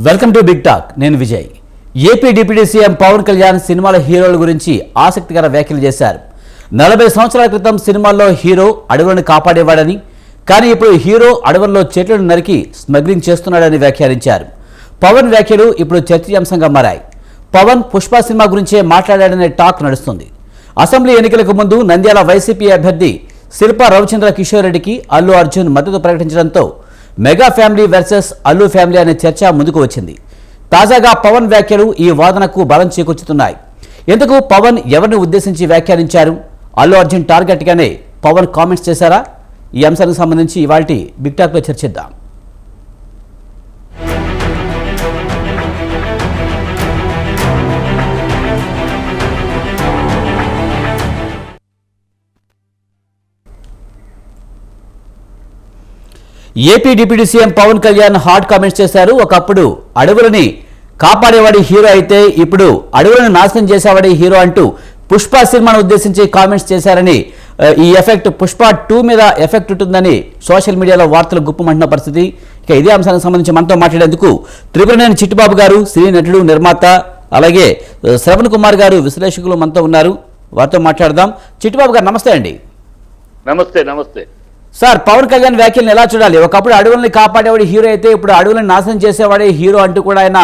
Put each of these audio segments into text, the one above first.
Welcome to big talk. నేను Vijay. AP deputy CM Pawan Kalyan సినిమాల హీరోల గురించి ఆసక్తికర వ్యాఖ్యలు చేశారు. 40 సంవత్సరాల క్రితం సినిమాల్లో హీరో అడవులను కాపాడేవాడని, కానీ ఇప్పుడు హీరో అడవుల్లో చెట్లను నరికి స్మగ్లింగ్ చేస్తున్నాడని వ్యాఖ్యానించారు. పవన్ వ్యాఖ్యలు ఇప్పుడు చర్చనీయాంశంగా మారాయి. పవన్ పుష్ప సినిమా గురించే మాట్లాడాడనే టాక్ నడుస్తుంది. అసెంబ్లీ ఎన్నికలకు ముందు నంద్యాల వైసీపీ అభ్యర్థి శిల్పా రవిచంద్ర కిషోర్ రెడ్డికి అల్లు అర్జున్ మద్దతు ప్రకటించడంతో mega family versus Allu family అనే చర్చ ముందుకు వచ్చింది. తాజాగా పవన్ వ్యాఖ్యలు ఈ వాదనకు బలం చేకూర్చుతున్నాయి. ఎందుకు పవన్ ఎవరిని ఉద్దేశించి వ్యాఖ్యానించారు? అల్లు అర్జున్ టార్గెట్గానే పవన్ కామెంట్స్ చేశారా? ఈ అంశానికి సంబంధించి ఇవాల్టి బిగ్ టాక్లో చర్చిద్దాం. AP deputy CM Pawan Kalyan hot comments చేశారు. ఒకప్పుడు అడవులని కాపాడేవాడి హీరో అయితే ఇప్పుడు అడవులను నాశనం చేసేవాడి హీరో అంటూ పుష్ప సినిమాను ఉద్దేశించి కామెంట్స్ చేశారని, ఈ ఎఫెక్ట్ పుష్ప 2 మీద ఎఫెక్ట్ ఉంటుందని సోషల్ మీడియాలో వార్తలు గుప్పమంటున్న పరిస్థితి. ఇక ఇదే అంశానికి సంబంధించి మనతో మాట్లాడేందుకు త్రిపురనేని చిట్టిబాబు గారు, సినీ నటుడు, నిర్మాత, అలాగే శ్రవణ్ కుమార్ గారు విశ్లేషకులు మనతో ఉన్నారు. వారితో మాట్లాడదాం. చిట్టిబాబు గారు నమస్తే అండి. నమస్తే. నమస్తే సార్, పవన్ కళ్యాణ్ వ్యాఖ్యలను ఎలా చూడాలి? ఒకప్పుడు అడవుల్ని కాపాడేవాడి హీరో అయితే ఇప్పుడు అడవులను నాశనం చేసేవాడే హీరో అంటూ కూడా ఆయన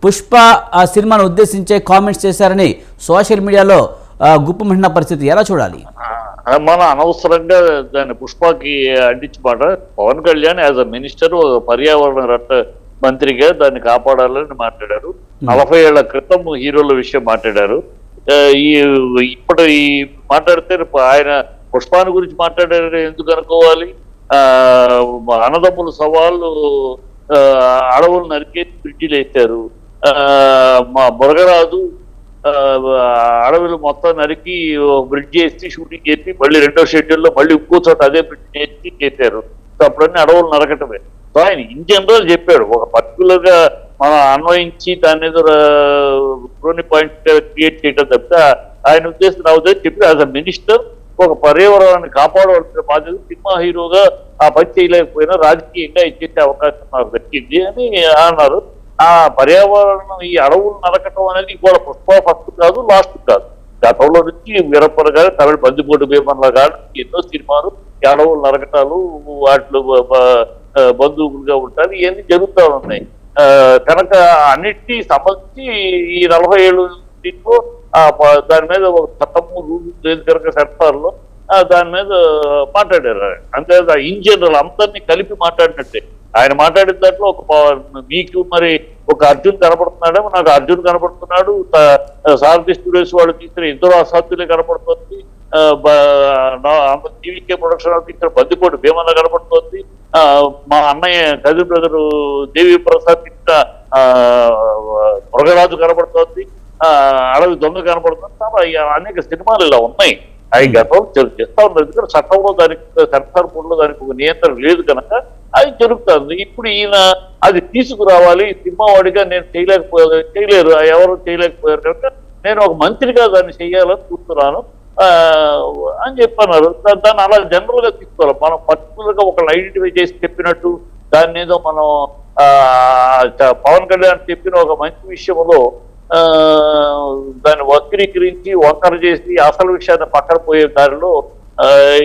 పుష్ప సినిమాను ఉద్దేశించే కామెంట్స్ చేశారని సోషల్ మీడియాలో గుప్పమంటున్న పరిస్థితి ఎలా చూడాలి? మన అనవసరంగా దాన్ని పుష్పకి అంటించమాట. Pawan Kalyan as a minister, పర్యావరణ మంత్రిగా దాన్ని కాపాడాలని మాట్లాడారు. 40 ఏళ్ల క్రితం హీరోల విషయం మాట్లాడారు. ఇప్పుడు ఈ మాట్లాడితే ఆయన పుష్పాన్ని గురించి మాట్లాడారు ఎందుకు అనుకోవాలి? అన్నదమ్ముల సవాళ్ళు అడవులు నరికేసి బ్రిడ్జిలు వేశారు. మా బొరగరాజు అడవులు మొత్తం నరికి బ్రిడ్జ్ వేసి షూటింగ్ చేసి మళ్ళీ రెండో షెడ్యూల్లో మళ్ళీ ఇంకో చోట అదే బ్రిడ్జ్ వేసి చేశారు. సో అప్పుడన్నీ అడవులు నరకటమే. సో ఆయన ఇన్ జనరల్ చెప్పాడు, ఒక పర్టికులర్ గా మనం అన్వయించి దాని మీద కొన్ని పాయింట్ క్రియేట్ చేయడం తప్పితే ఆయన ఉద్దేశం నా ఉద్దేశం చెప్పి యాజ్ అ మినిస్టర్ ఒక పర్యావరణాన్ని కాపాడవలసిన బాధ్యత సినిమా హీరోగా ఆ పని చేయలేకపోయినా రాజకీయంగా ఇచ్చేసే అవకాశం నాకు దక్కింది అని అన్నారు. ఆ పర్యావరణం, ఈ అడవులు నరకటం అనేది కూడా పుష్ప ఫస్ట్ కాదు, లాస్ట్ కాదు. గతంలో నుంచి వీరప్పర్ గారు, తమిళ బందిపోటు భీమన్ల గారు ఎన్నో సినిమాలు ఈ అడవులు నరకటాలు, వాటిలో బంధువులుగా ఉంటారు, ఇవన్నీ జరుగుతూ ఉన్నాయి. కనుక అన్నిటినీ సంబంధించి ఈ 40 ఏళ్ళు దీంట్లో దాని మీద ఒక చట్టము రూలు లేదు కనుక సెక్టార్లో దాని మీద మాట్లాడారు. అంతే ఇన్ జనరల్ అందరినీ కలిపి మాట్లాడినట్టే. ఆయన మాట్లాడిన దాంట్లో మీకు మరి ఒక అర్జున్ కనపడుతున్నాడేమో, నాకు అర్జున్ కనపడుతున్నాడు, సారథి స్టూడియోస్ వాళ్ళు తీసిన ఇద్దరు అసాధ్యులే కనపడుతుంది, టీవీకే ప్రొడక్షన్ తీసిన బందిపోటు భీమన్న కనపడుతుంది, మా అన్నయ్య కజిన్ బ్రదరు దేవి ప్రసాద్ తీసిన మృగరాజు కనపడుతోంది, అడవి దొంగ కనపడుతుంది. అనేక సినిమాలు ఇలా ఉన్నాయి. అవి గతంలో చేస్తా ఉన్నారు. ఎందుకంటే చట్టంలో దానికి, సర్కార్ బోర్డులో దానికి ఒక నియంత్రణ లేదు కనుక అది జరుగుతుంది. ఇప్పుడు ఈయన అది తీసుకురావాలి, సినిమా వాడిగా నేను చేయలేరు, ఎవరు చేయలేకపోయారు కనుక నేను ఒక మంత్రిగా దాన్ని చేయాలని చూస్తున్నాను అని చెప్పన్నారు. దాన్ని అలా జనరల్ గా తీసుకోవాలి. మనం పర్టికులర్ గా ఒకళ్ళు ఐడెంటిఫై చేసి చెప్పినట్టు దాన్ని ఏదో మనం పవన్ కళ్యాణ్ చెప్పిన ఒక మంచి విషయంలో దాన్ని వక్రీకరించి వంకర చేసి అసలు విషయాన్ని పక్కన పోయే దారిలో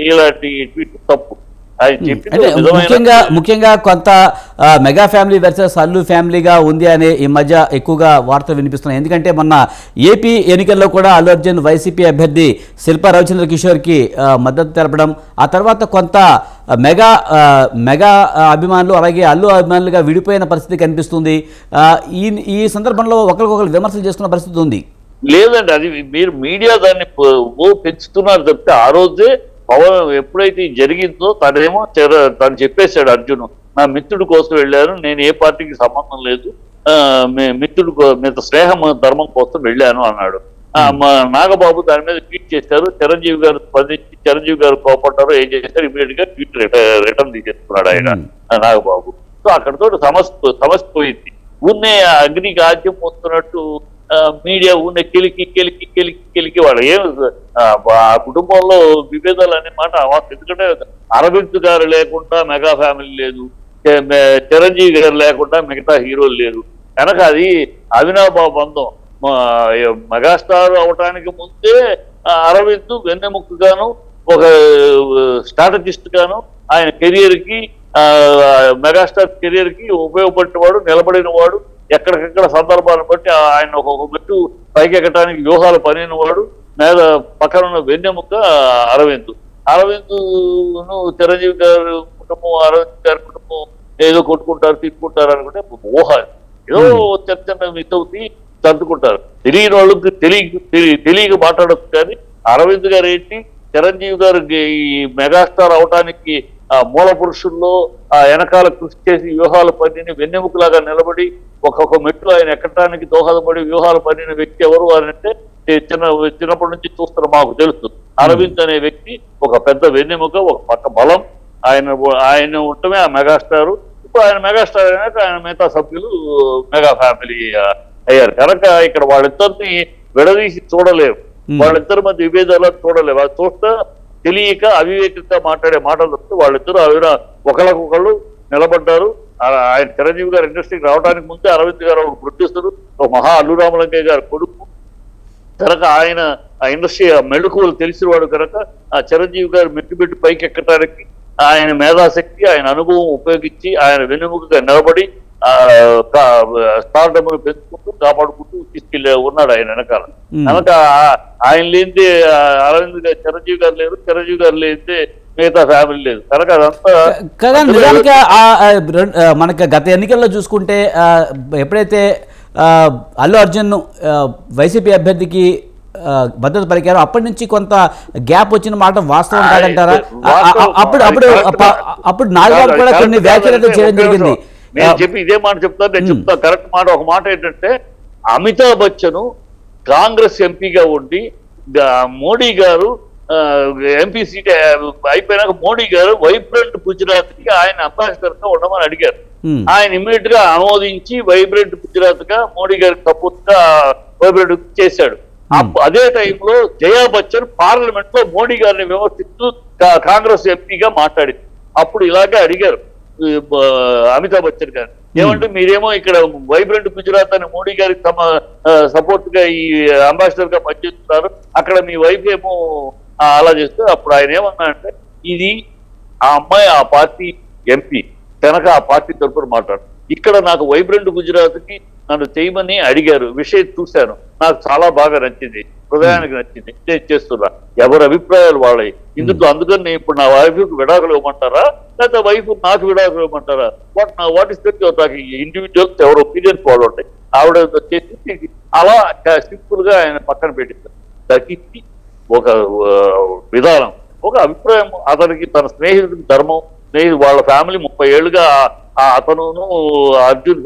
ఇలాంటి ట్వీట్ తప్పు. ముఖ్యంగా కొంత మెగా ఫ్యామిలీ వర్సెస్ అల్లు ఫ్యామిలీగా ఉంది అనే ఈ మధ్య ఎక్కువగా వార్తలు వినిపిస్తున్నాయి. ఎందుకంటే మొన్న ఏపీ ఎన్నికల్లో కూడా అల్లు అర్జున్ వైసీపీ అభ్యర్థి శిల్పా రవిచంద్ర కిషోర్కి మద్దతు తెలపడం, ఆ తర్వాత కొంత మెగా అభిమానులు అలాగే అల్లు అభిమానులుగా విడిపోయిన పరిస్థితి కనిపిస్తుంది. ఈ సందర్భంలో ఒకరికొకరు విమర్శలు చేసుకున్న పరిస్థితి ఉంది. లేదండి, అది మీరు మీడియా దాన్ని పెంచుతున్నారు తప్పితే ఆ రోజే పవన్ ఎప్పుడైతే జరిగిందో తనేమో తను చెప్పేశాడు, అర్జున్ నా మిత్రుడి కోసం వెళ్ళాను, నేను ఏ పార్టీకి సంబంధం లేదు, మిత్రుడు మీద స్నేహం ధర్మం కోసం వెళ్ళాను అన్నాడు. నాగబాబు దాని మీద ట్వీట్ చేశారు. చిరంజీవి గారు స్పందించి చిరంజీవి గారు కోపడ్డారు, ఏం చేశారు, ఇమీడియట్ గా ట్వీట్ రిటర్న్ తీసేసుకున్నాడు ఆయన నాగబాబు. సో అక్కడతో సమస్య పోయింది. ఉన్నే అగ్నికి ఆద్యం పోతున్నట్టు మీడియా ఉన్న కెలికి వాళ్ళు ఏం ఆ కుటుంబంలో విభేదాలు అనే మాట ఎందుకంటే అరవింద్ గారు లేకుండా మెగా ఫ్యామిలీ లేదు, చిరంజీవి గారు లేకుండా మిగతా హీరోలు లేరు. కనుక అది అవినాభావ బంధం. మెగాస్టార్ అవటానికి ముందే అరవింద్ వెన్నెముకగాను ఒక స్ట్రాటజిస్ట్ గాను ఆయన కెరియర్ కి మెగాస్టార్ కెరియర్ కి ఉపయోగపడిన వాడు, నిలబడిన వాడు, ఎక్కడికక్కడ సందర్భాలను బట్టి ఆయన ఒక్కొక్క మెట్టు పైకి ఎక్కడానికి వ్యూహాలు పనిన వాడు. పక్కన ఉన్న వెన్నెముక అరవింద్. చిరంజీవి గారు కుటుంబం, అరవింద్ గారి కుటుంబం ఏదో కొట్టుకుంటారు, తిట్టుకుంటారు అనుకుంటే ఊహ. ఏదో చిన్న మితవుతి సర్దుకుంటారు. తెలియని వాళ్ళకి తెలియక మాట్లాడచ్చు. కానీ అరవింద్ గారు ఏంటి, చిరంజీవి గారు ఈ మెగాస్టార్ అవటానికి మూల పురుషుల్లో వెనకాల కృషి చేసి వ్యూహాలు పన్నిన వెన్నెముకలాగా నిలబడి ఒక్కొక్క మెట్లు ఆయన ఎక్కడానికి దోహదపడి వ్యూహాలు పన్నిన వ్యక్తి ఎవరు అని అంటే చిన్నప్పటి నుంచి చూస్తున్న మాకు తెలుసు. అరవింద్ అనే వ్యక్తి ఒక పెద్ద వెన్నెముక, ఒక పక్క బలం. ఆయన ఉండటమే ఆ మెగాస్టారు. ఇప్పుడు ఆయన మెగాస్టార్ అయినాక ఆయన మిగతా సభ్యులు మెగా ఫ్యామిలీ అయ్యారు. కనుక ఇక్కడ వాళ్ళిద్దరిని విడదీసి చూడలేవు, వాళ్ళిద్దరి మధ్య విభేదాలను చూడలేవు. అది చూస్తే తెలియక అవివేకంగా మాట్లాడే మాటలు వస్తే వాళ్ళిద్దరూ ఒకళ్ళకొకళ్ళు నిలబడ్డారు. ఆయన చిరంజీవి గారు ఇండస్ట్రీకి రావడానికి ముందే అరవింద్ గారు ఒక ప్రొడ్యూసరు, ఒక మహా అల్లురామలింగయ్య గారు కొడుకు కనుక ఆయన ఆ ఇండస్ట్రీ మెళుకువలు తెలిసినవాడు. కనుక ఆ చిరంజీవి గారు మెట్టు పైకి ఎక్కడానికి ఆయన మేధాశక్తి, ఆయన అనుభవం ఉపయోగించి ఆయన వెన్నెముకగా నిలబడి స్టార్డమ్ను పెంచుకుంటూ కాపాడుకుంటూ తీసుకెళ్ళి ఉన్నాడు ఆయన వెనకాల. కనుక ఆయన లేనిదే అరవింద్ గారు, చిరంజీవి గారు లేరు, చిరంజీవి గారు లేనిదే మిగతా ఫ్యామిలీ లేదు. కనుక అదంతా నిజానికి మనకి గత ఎన్నికల్లో చూసుకుంటే ఎప్పుడైతే అల్లు అర్జున్ వైసీపీ అభ్యర్థికి భద్రత పలికారు అప్పటి నుంచి కొంత గ్యాప్ వచ్చిన మాట వాస్తవం కాదంటారా? అప్పుడు నాగబాబు కూడా కొన్ని వ్యాఖ్యలు చేయడం జరిగింది. నేను చెప్పి ఇదే మాట చెప్తాను, నేను చెప్తా కరెక్ట్ మాట. ఒక మాట ఏంటంటే, అమితాబ్ బచ్చన్ కాంగ్రెస్ ఎంపీగా ఉండి మోడీ గారు ఎంపీ సీట్ అయిపోయినాక మోడీ గారు వైబ్రెంట్ గుజరాత్ కి ఆయన అంబాసిడర్ గా ఉండమని అడిగారు. ఆయన ఇమ్మీడియట్ గా ఆమోదించి వైబ్రెంట్ గుజరాత్ గా మోడీ గారికి సపోర్ట్ గా వైబ్రెంట్ చేశాడు. అదే టైంలో జయా బచ్చన్ పార్లమెంట్ లో మోడీ గారిని విమర్శిస్తూ కాంగ్రెస్ ఎంపీగా మాట్లాడింది. అప్పుడు ఇలాగే అడిగారు అమితాబ్ బచ్చన్ గారు, ఏమంటే మీరేమో ఇక్కడ వైబ్రెంట్ గుజరాత్ అని మోడీ గారికి సపోర్ట్ గా ఈ అంబాసిడర్ గా పనిచేస్తున్నారు, అక్కడ మీ వైఫ్ ఏమో అలా చేస్తే అప్పుడు ఆయన ఏమన్నా అంటే, ఇది ఆ అమ్మాయి ఆ పార్టీ ఎంపీ కనుక ఆ పార్టీ తరఫున మాట్లాడు, ఇక్కడ నాకు వైబ్రెంట్ గుజరాత్ కి నన్ను చేయమని అడిగారు, విషయం చూశాను, నాకు చాలా బాగా నచ్చింది, హృదయానికి నచ్చింది, నేను చేస్తున్నా, ఎవరి అభిప్రాయాలు వాళ్ళవి ఇందులో. అందుకని ఇప్పుడు నా వైఫ్కి విడాకులు ఇవ్వమంటారా లేకపోతే వైఫ్ నాకు విడాకులు ఇవ్వమంటారా? What is that? నాకు ఇండివిజువల్స్ ఎవరి ఒపీనియన్స్ వాళ్ళు ఉంటాయి. ఆవిడ వచ్చేసి అలా సింపుల్ గా ఆయన పక్కన పెట్టింది. తగ్గించి ఒక విధానం, ఒక అభిప్రాయం, అతనికి తన స్నేహితుడికి ధర్మం, వాళ్ళ ఫ్యామిలీ 30 ఏళ్ళుగా అతను అర్జున్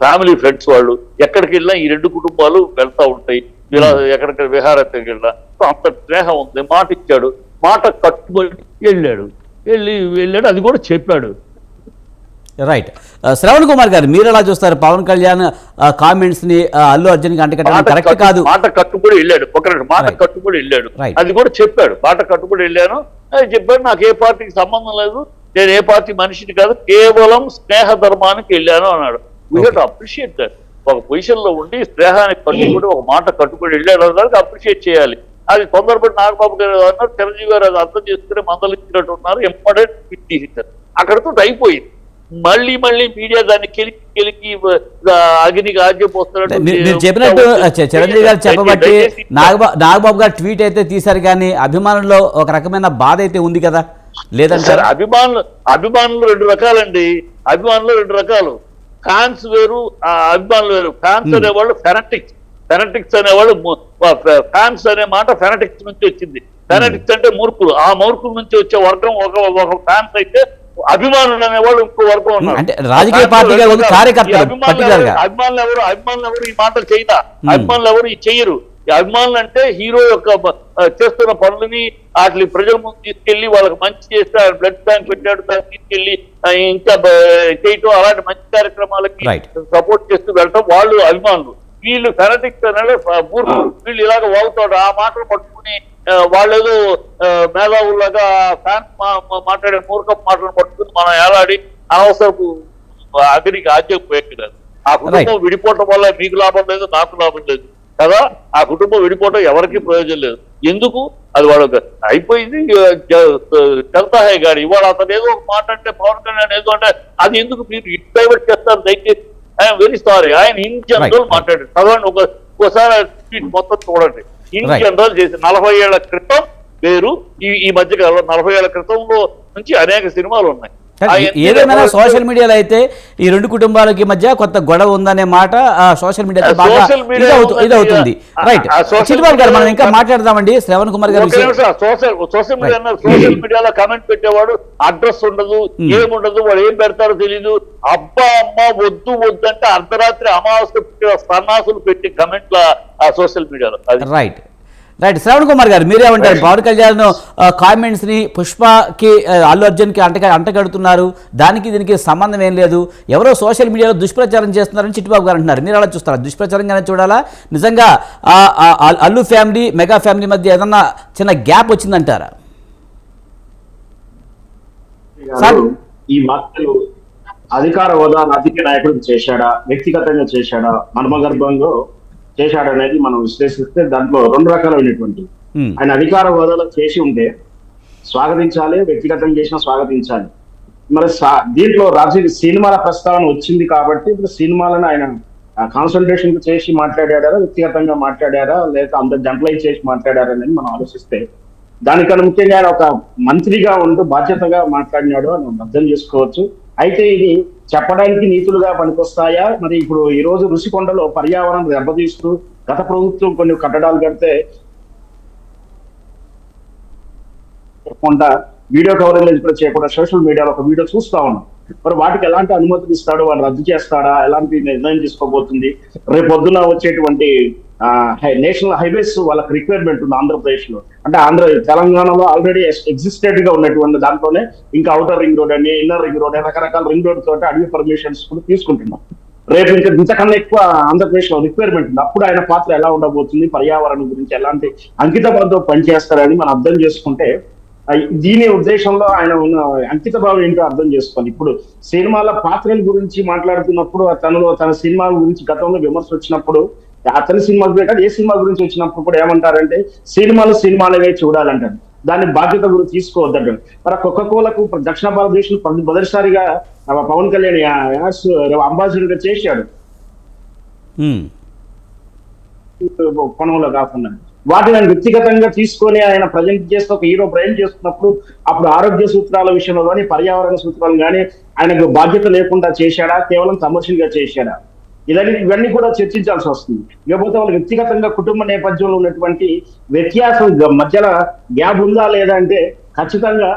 ఫ్యామిలీ ఫ్రెండ్స్ వాళ్ళు ఎక్కడికి వెళ్ళినా ఈ రెండు కుటుంబాలు వెళ్తా ఉంటాయి. ఇలా ఎక్కడికి విహారకి వెళ్ళినా అంత స్నేహం ఉంది. మాట ఇచ్చాడు, మాట కట్టుబడి వెళ్ళాడు, అది కూడా చెప్పాడు. రైట్. శ్రవణ్ కుమార్ గారు, మీరు ఎలా చూస్తారు పవన్ కళ్యాణ్ కామెంట్స్ ని అల్లు అర్జున్ కి అంటకట్టడం కరెక్ట్ కాదు? మాట కట్టుబడి వెళ్ళాడు, మాట కట్టుబడి వెళ్ళాడు, అది కూడా చెప్పాడు. మాట కట్టుబడి వెళ్ళాను అది చెప్పాడు. నాకు ఏ పార్టీకి సంబంధం లేదు, నేను ఏ పార్టీ మనిషిని కాదు, కేవలం స్నేహ ధర్మానికి వెళ్ళాను అన్నాడు. We have to appreciate that. ఒక పొజిషన్ లో ఉండి స్నేహానికి కట్టుబడి ఒక మాట కట్టుబడి వెళ్ళాడు అన్నదానికి అప్రిషియేట్ చేయాలి. అది తొందరపడి నాగబాబు గారు అన్నారు, చిరంజీవి గారు అది అర్థం చేసుకుని మందలిచ్చినట్టు ఉన్నారు, ఇంపార్టెంట్ ఫిట్ తీసేశారు. అక్కడితో అయిపోయింది. మళ్ళీ మీడియా దాన్ని కెలికి అగ్నికి ఆజ్యం పోస్తున్నట్టు మీరు చెప్పినట్టు చిరంజీవి గారు చెప్పబట్టి నాగబాబు గారు ట్వీట్ అయితే తీశారు, కానీ అభిమానుల్లో ఒక రకమైన బాధ అయితే ఉంది కదా, లేదంటే? అభిమానులు 2 రకాలండి. అభిమానులు 2 రకాలు, ఫ్యాన్స్ వేరు, అభిమానులు వేరు. ఫ్యాన్స్ అనేవాళ్ళు ఫెనటిక్స్ అనేవాళ్ళు, ఫ్యాన్స్ అనే మాట ఫెనటిక్స్ నుంచి వచ్చింది. ఫెనటిక్స్ అంటే మూర్ఖులు, ఆ మూర్ఖుల నుంచి వచ్చే వర్గం ఒక ఫ్యాన్స్ అయితే, అభిమానులు అనేవాళ్ళు ఇంకో వర్గం ఉన్నారు. అంటే రాజకీయ పార్టీగా అభిమానులు ఎవరు ఈ మాటలు చేయదా? అభిమానులు ఎవరు ఈ చెయ్యరు. అభిమానులు అంటే హీరో యొక్క చేస్తున్న పనులని వాటి ప్రజల ముందు తీసుకెళ్లి వాళ్ళకి మంచి చేస్తే, ఆయన బ్లడ్ బ్యాంక్ పెట్టాడు, దాన్ని తీసుకెళ్లి ఇంకా చేయటం, అలాంటి మంచి కార్యక్రమాలకి సపోర్ట్ చేస్తూ వెళ్ళటం వాళ్ళు అభిమానులు. వీళ్ళు ఫెనటిక్స్ అనే మూర్ఖులు, వీళ్ళు ఇలాగ వాగుతాడు. ఆ మాటలు పట్టుకుని వాళ్ళేదో మేధావులాగా ఫ్యాన్స్ మాట్లాడే మూర్ఖ మాటలను పట్టుకుని మనం ఏలాడి అనవసరపు అగ్నికి ఆజ్యం పోయెక్కినారు. ఆ కుటుంబం విడిపోవటం వల్ల మీకు లాభం లేదు, నాకు లాభం లేదు కదా. ఆ కుటుంబం విడిపోవటం ఎవరికి ప్రయోజనం లేదు. ఎందుకు? అది వాడు అయిపోయింది. చల్తా హై గాడి ఇవాళ అతను ఏదో ఒక మాట అంటే పవన్ కళ్యాణ్ ఏదో అంటే అది ఎందుకు మీరు డైవర్ట్ చేస్తారు? దయచేసి ఐఎమ్ వెరీ సారీ. ఆయన ఇన్ జనరల్ మాట్లాడారు. చదవండి, ఒకసారి ట్వీట్ మొత్తం చూడండి. ఇన్ జనరల్ చేసి 40 ఏళ్ల క్రితం వేరు, ఈ మధ్య కాలంలో 40 ఏళ్ల క్రితంలో నుంచి అనేక సినిమాలు ఉన్నాయి. ఏదేమైనా సోషల్ మీడియాలో అయితే ఈ రెండు కుటుంబాలకి మధ్య కొత్త గొడవ ఉందనే మాట సోషల్ మీడియా ఇదవుతుంది. రైట్, చిట్టిబాబు గారు మనం ఇంకా మాట్లాడదామండి. శ్రవణ్ కుమార్ గారు సోషల్ మీడియాలో కామెంట్ పెట్టేవాడు అడ్రస్ ఉండదు, ఏముండదు, వాడు ఏం పెడతారో తెలీదు. అబ్బా అమ్మ వద్దు వద్దు అంటే అర్ధరాత్రి అమావాస్య సన్నాసులు పెట్టి కమెంట్ల సోషల్ మీడియాలో. రైట్ రైట్ శ్రవణ్ కుమార్ గారు మీరేమంటారు? పవన్ కళ్యాణ్ కామెంట్స్ ని పుష్పకి అల్లు అర్జున్ కి అంటగడుతున్నారు, దానికి దీనికి సంబంధం ఏం లేదు, ఎవరో సోషల్ మీడియాలో దుష్ప్రచారం చేస్తున్నారని చిట్టిబాబు గారు అంటున్నారు. మీరు అలా చూస్తారా? దుష్ప్రచారంగానే చూడాలా? నిజంగా అల్లు ఫ్యామిలీ మెగా ఫ్యామిలీ మధ్య ఏదన్నా చిన్న గ్యాప్ వచ్చిందంటారా? ఈ వార్తలు అధికార హోదా రాజకీయ నాయకుడికి చేశాడా, వ్యక్తిగతంగా చేశాడా, మర్మగర్భంగా చేశాడనేది మనం విశ్లేషిస్తే దాంట్లో 2 రకాలైనటువంటి. ఆయన అధికార హోదాలో చేసి ఉంటే స్వాగతించాలి, వ్యక్తిగతంగా చేసినా స్వాగతించాలి. మరి దీంట్లో రాజకీయ సినిమాల ప్రస్తావన వచ్చింది కాబట్టి ఇప్పుడు సినిమాలను ఆయన కాన్సన్ట్రేషన్ చేసి మాట్లాడారా, వ్యక్తిగతంగా మాట్లాడారా, లేక అంత జంటలైజ్ చేసి మాట్లాడారా అనేది మనం ఆలోచిస్తే దానికన్నా ముఖ్యంగా ఆయన ఒక మంత్రిగా ఉంటూ బాధ్యతగా మాట్లాడినాడు అని అర్థం చేసుకోవచ్చు. అయితే ఇది చెప్పడానికి నీతులుగా పనికొస్తాయా? మరి ఇప్పుడు ఈ రోజు ఋషికొండలో పర్యావరణం దెబ్బతీస్తూ గత ప్రభుత్వం కొన్ని కట్టడాలు కడితే వీడియో కవరేజ్ కూడా చేయకుండా సోషల్ మీడియాలో ఒక వీడియో చూస్తా ఉన్నాం. మరి వాటికి ఎలాంటి అనుమతులు ఇస్తాడు, వాళ్ళు రద్దు చేస్తాడా, ఎలాంటి నిర్ణయం తీసుకోబోతుంది? రేపు పొద్దున వచ్చేటువంటి నేషనల్ హైవేస్ వాళ్ళకి రిక్వైర్మెంట్ ఉంది ఆంధ్రప్రదేశ్ లో. అంటే తెలంగాణలో ఆల్రెడీ ఎగ్జిస్టెడ్ గా ఉన్నటువంటి దాంట్లోనే ఇంకా అవుటర్ రింగ్ రోడ్ అని, ఇన్నర్ రింగ్ రోడ్ అని రకరకాల రింగ్ రోడ్ తోటి అడవి పర్మిషన్స్ కూడా తీసుకుంటున్నాం. రేపు ఇంకా ఇంతకన్నా ఎక్కువ ఆంధ్రప్రదేశ్ లో రిక్వైర్మెంట్ ఉంది. అప్పుడు ఆయన పాత్ర ఎలా ఉండబోతుంది, పర్యావరణం గురించి ఎలాంటి అంకితభావంతో పనిచేస్తారని మనం అర్థం చేసుకుంటే దీని ఉద్దేశంలో ఆయన ఉన్న అంకిత భావం ఏంటో అర్థం చేసుకోవాలి. ఇప్పుడు సినిమాల పాత్రల గురించి మాట్లాడుతున్నప్పుడు తన సినిమాల గురించి గతంలో విమర్శ వచ్చినప్పుడు అతని సినిమా కాదు ఏ సినిమా గురించి వచ్చినప్పుడు కూడా ఏమంటారంటే సినిమాలనే చూడాలంటారు, దాన్ని బాధ్యత గురించి తీసుకోవద్దంటారు. మరి కోకోకోలకు దక్షిణ భారతదేశం మొదటిసారిగా పవన్ కళ్యాణ్ అంబాసిడర్ గా చేశాడు కొనంలో కాకుండా. వాటిని ఆయన వ్యక్తిగతంగా తీసుకొని ఆయన ప్రజెంట్ చేస్తూ ఒక హీరో ప్రజెంట్ చేస్తున్నప్పుడు అప్పుడు ఆరోగ్య సూత్రాల విషయంలో కానీ పర్యావరణ సూత్రాలు కానీ ఆయనకు బాధ్యత లేకుండా చేశాడా, కేవలం కమర్షియల్ గా చేశాడా, ఇవన్నీ కూడా చర్చించాల్సి వస్తుంది. లేకపోతే వాళ్ళు వ్యక్తిగతంగా కుటుంబ నేపథ్యంలో ఉన్నటువంటి వ్యత్యాసం మధ్యలో గ్యాప్ ఉందా లేదా అంటే ఖచ్చితంగా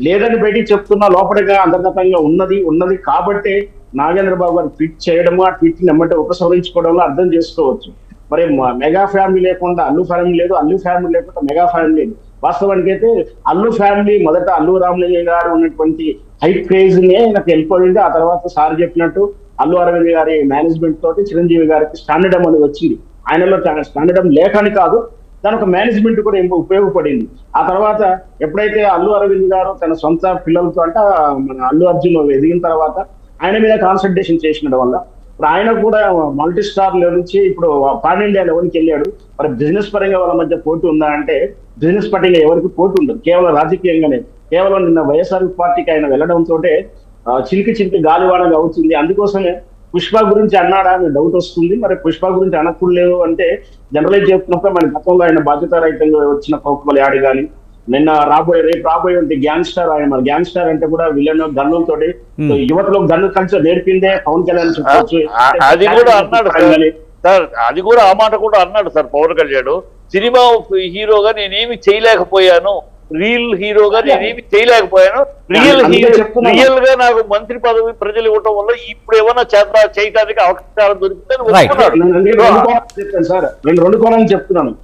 లేదని బయటికి చెప్తున్నా లోపలిగా అంతర్గతంగా ఉన్నది కాబట్టి నాగేంద్ర బాబు గారు ట్వీట్ చేయడము, ఆ ట్వీట్ ని ఎమ్మటే ఉపసంహరించుకోవడంలో అర్థం చేసుకోవచ్చు. మరి మెగా ఫ్యామిలీ లేకుండా అల్లు ఫ్యామిలీ లేదు, అల్లు ఫ్యామిలీ లేకుండా మెగా ఫ్యామిలీ లేదు. వాస్తవానికి అయితే అల్లు ఫ్యామిలీ మొదట అల్లు రామలింగ గారు ఉన్నటువంటి హై క్రేజ్ నే నాకు వెళ్ళిపోయింది. ఆ తర్వాత సార్ చెప్పినట్టు అల్లు అరవింద్ గారి మేనేజ్మెంట్ తోటి చిరంజీవి గారికి స్టాండర్డమ్ అని వచ్చింది. ఆయనలో స్టాండర్డమ్ లేఖని కాదు, దాని ఒక మేనేజ్మెంట్ కూడా ఉపయోగపడింది. ఆ తర్వాత ఎప్పుడైతే అల్లు అరవింద్ గారు తన సొంత పిల్లలతో అంటే మన అల్లు అర్జున్ ఎదిగిన తర్వాత ఆయన మీద కాన్సన్ట్రేషన్ చేసిన వల్ల ఇప్పుడు ఆయన కూడా మల్టీ స్టార్ లెవెల్ నుంచి ఇప్పుడు పాన్ ఇండియా లెవెల్కి వెళ్ళాడు. మరి బిజినెస్ పరంగా వాళ్ళ మధ్య పోటీ ఉందా అంటే బిజినెస్ పరంగా ఎవరికి పోటీ ఉండదు, కేవలం రాజకీయంగానే. కేవలం నిన్న వైఎస్ఆర్ పార్టీకి ఆయన వెళ్ళడంతో చిలికి గాలివాడగా అవుతుంది. అందుకోసమే పుష్ప గురించి అన్నాడా అని డౌట్ వస్తుంది. మరి పుష్ప గురించి అనకూడలేదు అంటే జనరలైజ్ చెప్తున్నప్పుడు మన గతంలో ఆయన బాధ్యతారహితంగా వచ్చిన కోకుమల యాడ్ కానీ రేపు రాబోయే గ్యాంగ్స్టర్ ఆయన మన గ్యాంగ్స్టర్ అంటే కూడా విలన్ గన్నులతో యువతలో గన్ను కలిసి నేర్పిందే పవన్ కళ్యాణ్ చెప్పవచ్చు. అది కూడా అన్నాడు సార్, అది కూడా ఆ మాట కూడా అన్నాడు సార్ పవన్ కళ్యాణ్. సినిమా హీరోగా నేనేమి చేయలేకపోయాను, రియల్ హీరోగా నేనేమి చేయలేకపోయాను, రియల్ గా నాకు మంత్రి పదవి ప్రజలు ఇవ్వటం వల్ల ఇప్పుడు ఏమన్నా చేయడానికి అవకాశం దొరికిందని సార్. నేను 2 కోణాలు చెప్తున్నాను.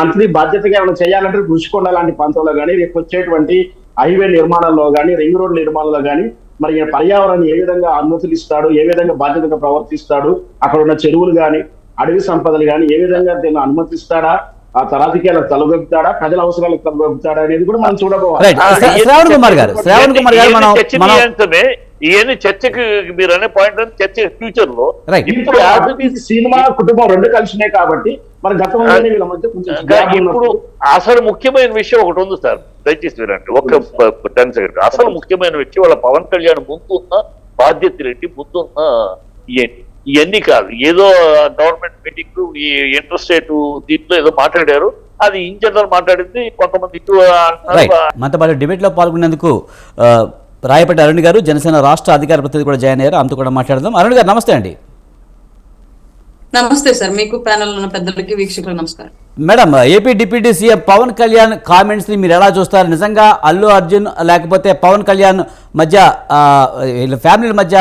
మంత్రి బాధ్యతగా ఏమైనా చేయాలంటే ఋషికొండ లాంటి ప్రాంతంలో కానీ రేపు వచ్చేటువంటి హైవే నిర్మాణాల్లో కానీ రింగ్ రోడ్ నిర్మాణంలో కానీ మరి పర్యావరణాన్ని ఏ విధంగా అనుమతులు ఇస్తాడు, ఏ విధంగా బాధ్యతగా ప్రవర్తిస్తాడు, అక్కడ ఉన్న చెరువులు కానీ అడవి సంపదలు కానీ ఏ విధంగా దీన్ని అనుమతిస్తాడా, ఆ రాజకీయాలకు తలగొప్పుతాడా, ప్రజల అవసరాలకు తలగొప్పుతాడా అనేది కూడా మనం చూడబోవాలి. ఇవన్నీ చర్చకి మీరు అనే పాయింట్ అని చర్చ ఫ్యూచర్ లో Right. ఇప్పుడు సినిమా కుటుంబం రెండు కలిసినాయి కాబట్టి మన గతంలోనే వీళ్ళ మధ్య కొంచెం gap ఇప్పుడు ఉన్నప్పుడు అసలు ముఖ్యమైన విషయం ఒకటి ఉంది సార్, దయచేసి వినండి ఒక్క 10 సెకండ్. అసలు ముఖ్యమైన విషయం వాళ్ళ పవన్ కళ్యాణ్ ముందున్న బాధ్యతలు ఏంటి, ముందున్న ఇవన్నీ కాదు. ఏదో గవర్నమెంట్ మీటింగ్ ఈ ఇంటర్ స్టేట్ దీంట్లో ఏదో మాట్లాడారు, అది ఇన్ జనరల్ మాట్లాడింది, కొంతమంది ఇటు రైట్. మనతో పాటు డిబేట్లో పాల్గొనేందుకు రాయపట్టి అరుణ్ గారు, జనసేన రాష్ట్ర అధికార ప్రతినిధి కూడా జాయిన్ అయ్యారు. అంతా కూడా మాట్లాడదాం. అరుణ్ గారు నమస్తే అండి. నమస్తే సార్, మీకు ప్యానెల్ ఉన్న పెద్దలకి వీక్షకులకు నమస్కారం. Madam, AP deputy CM Pawan Kalyan comments ని మీరు ఎలా చూస్తారు? నిజంగా అల్లు అర్జున్ లేకపోతే పవన్ కళ్యాణ్ మధ్య వీళ్ళ ఫ్యామిలీల మధ్య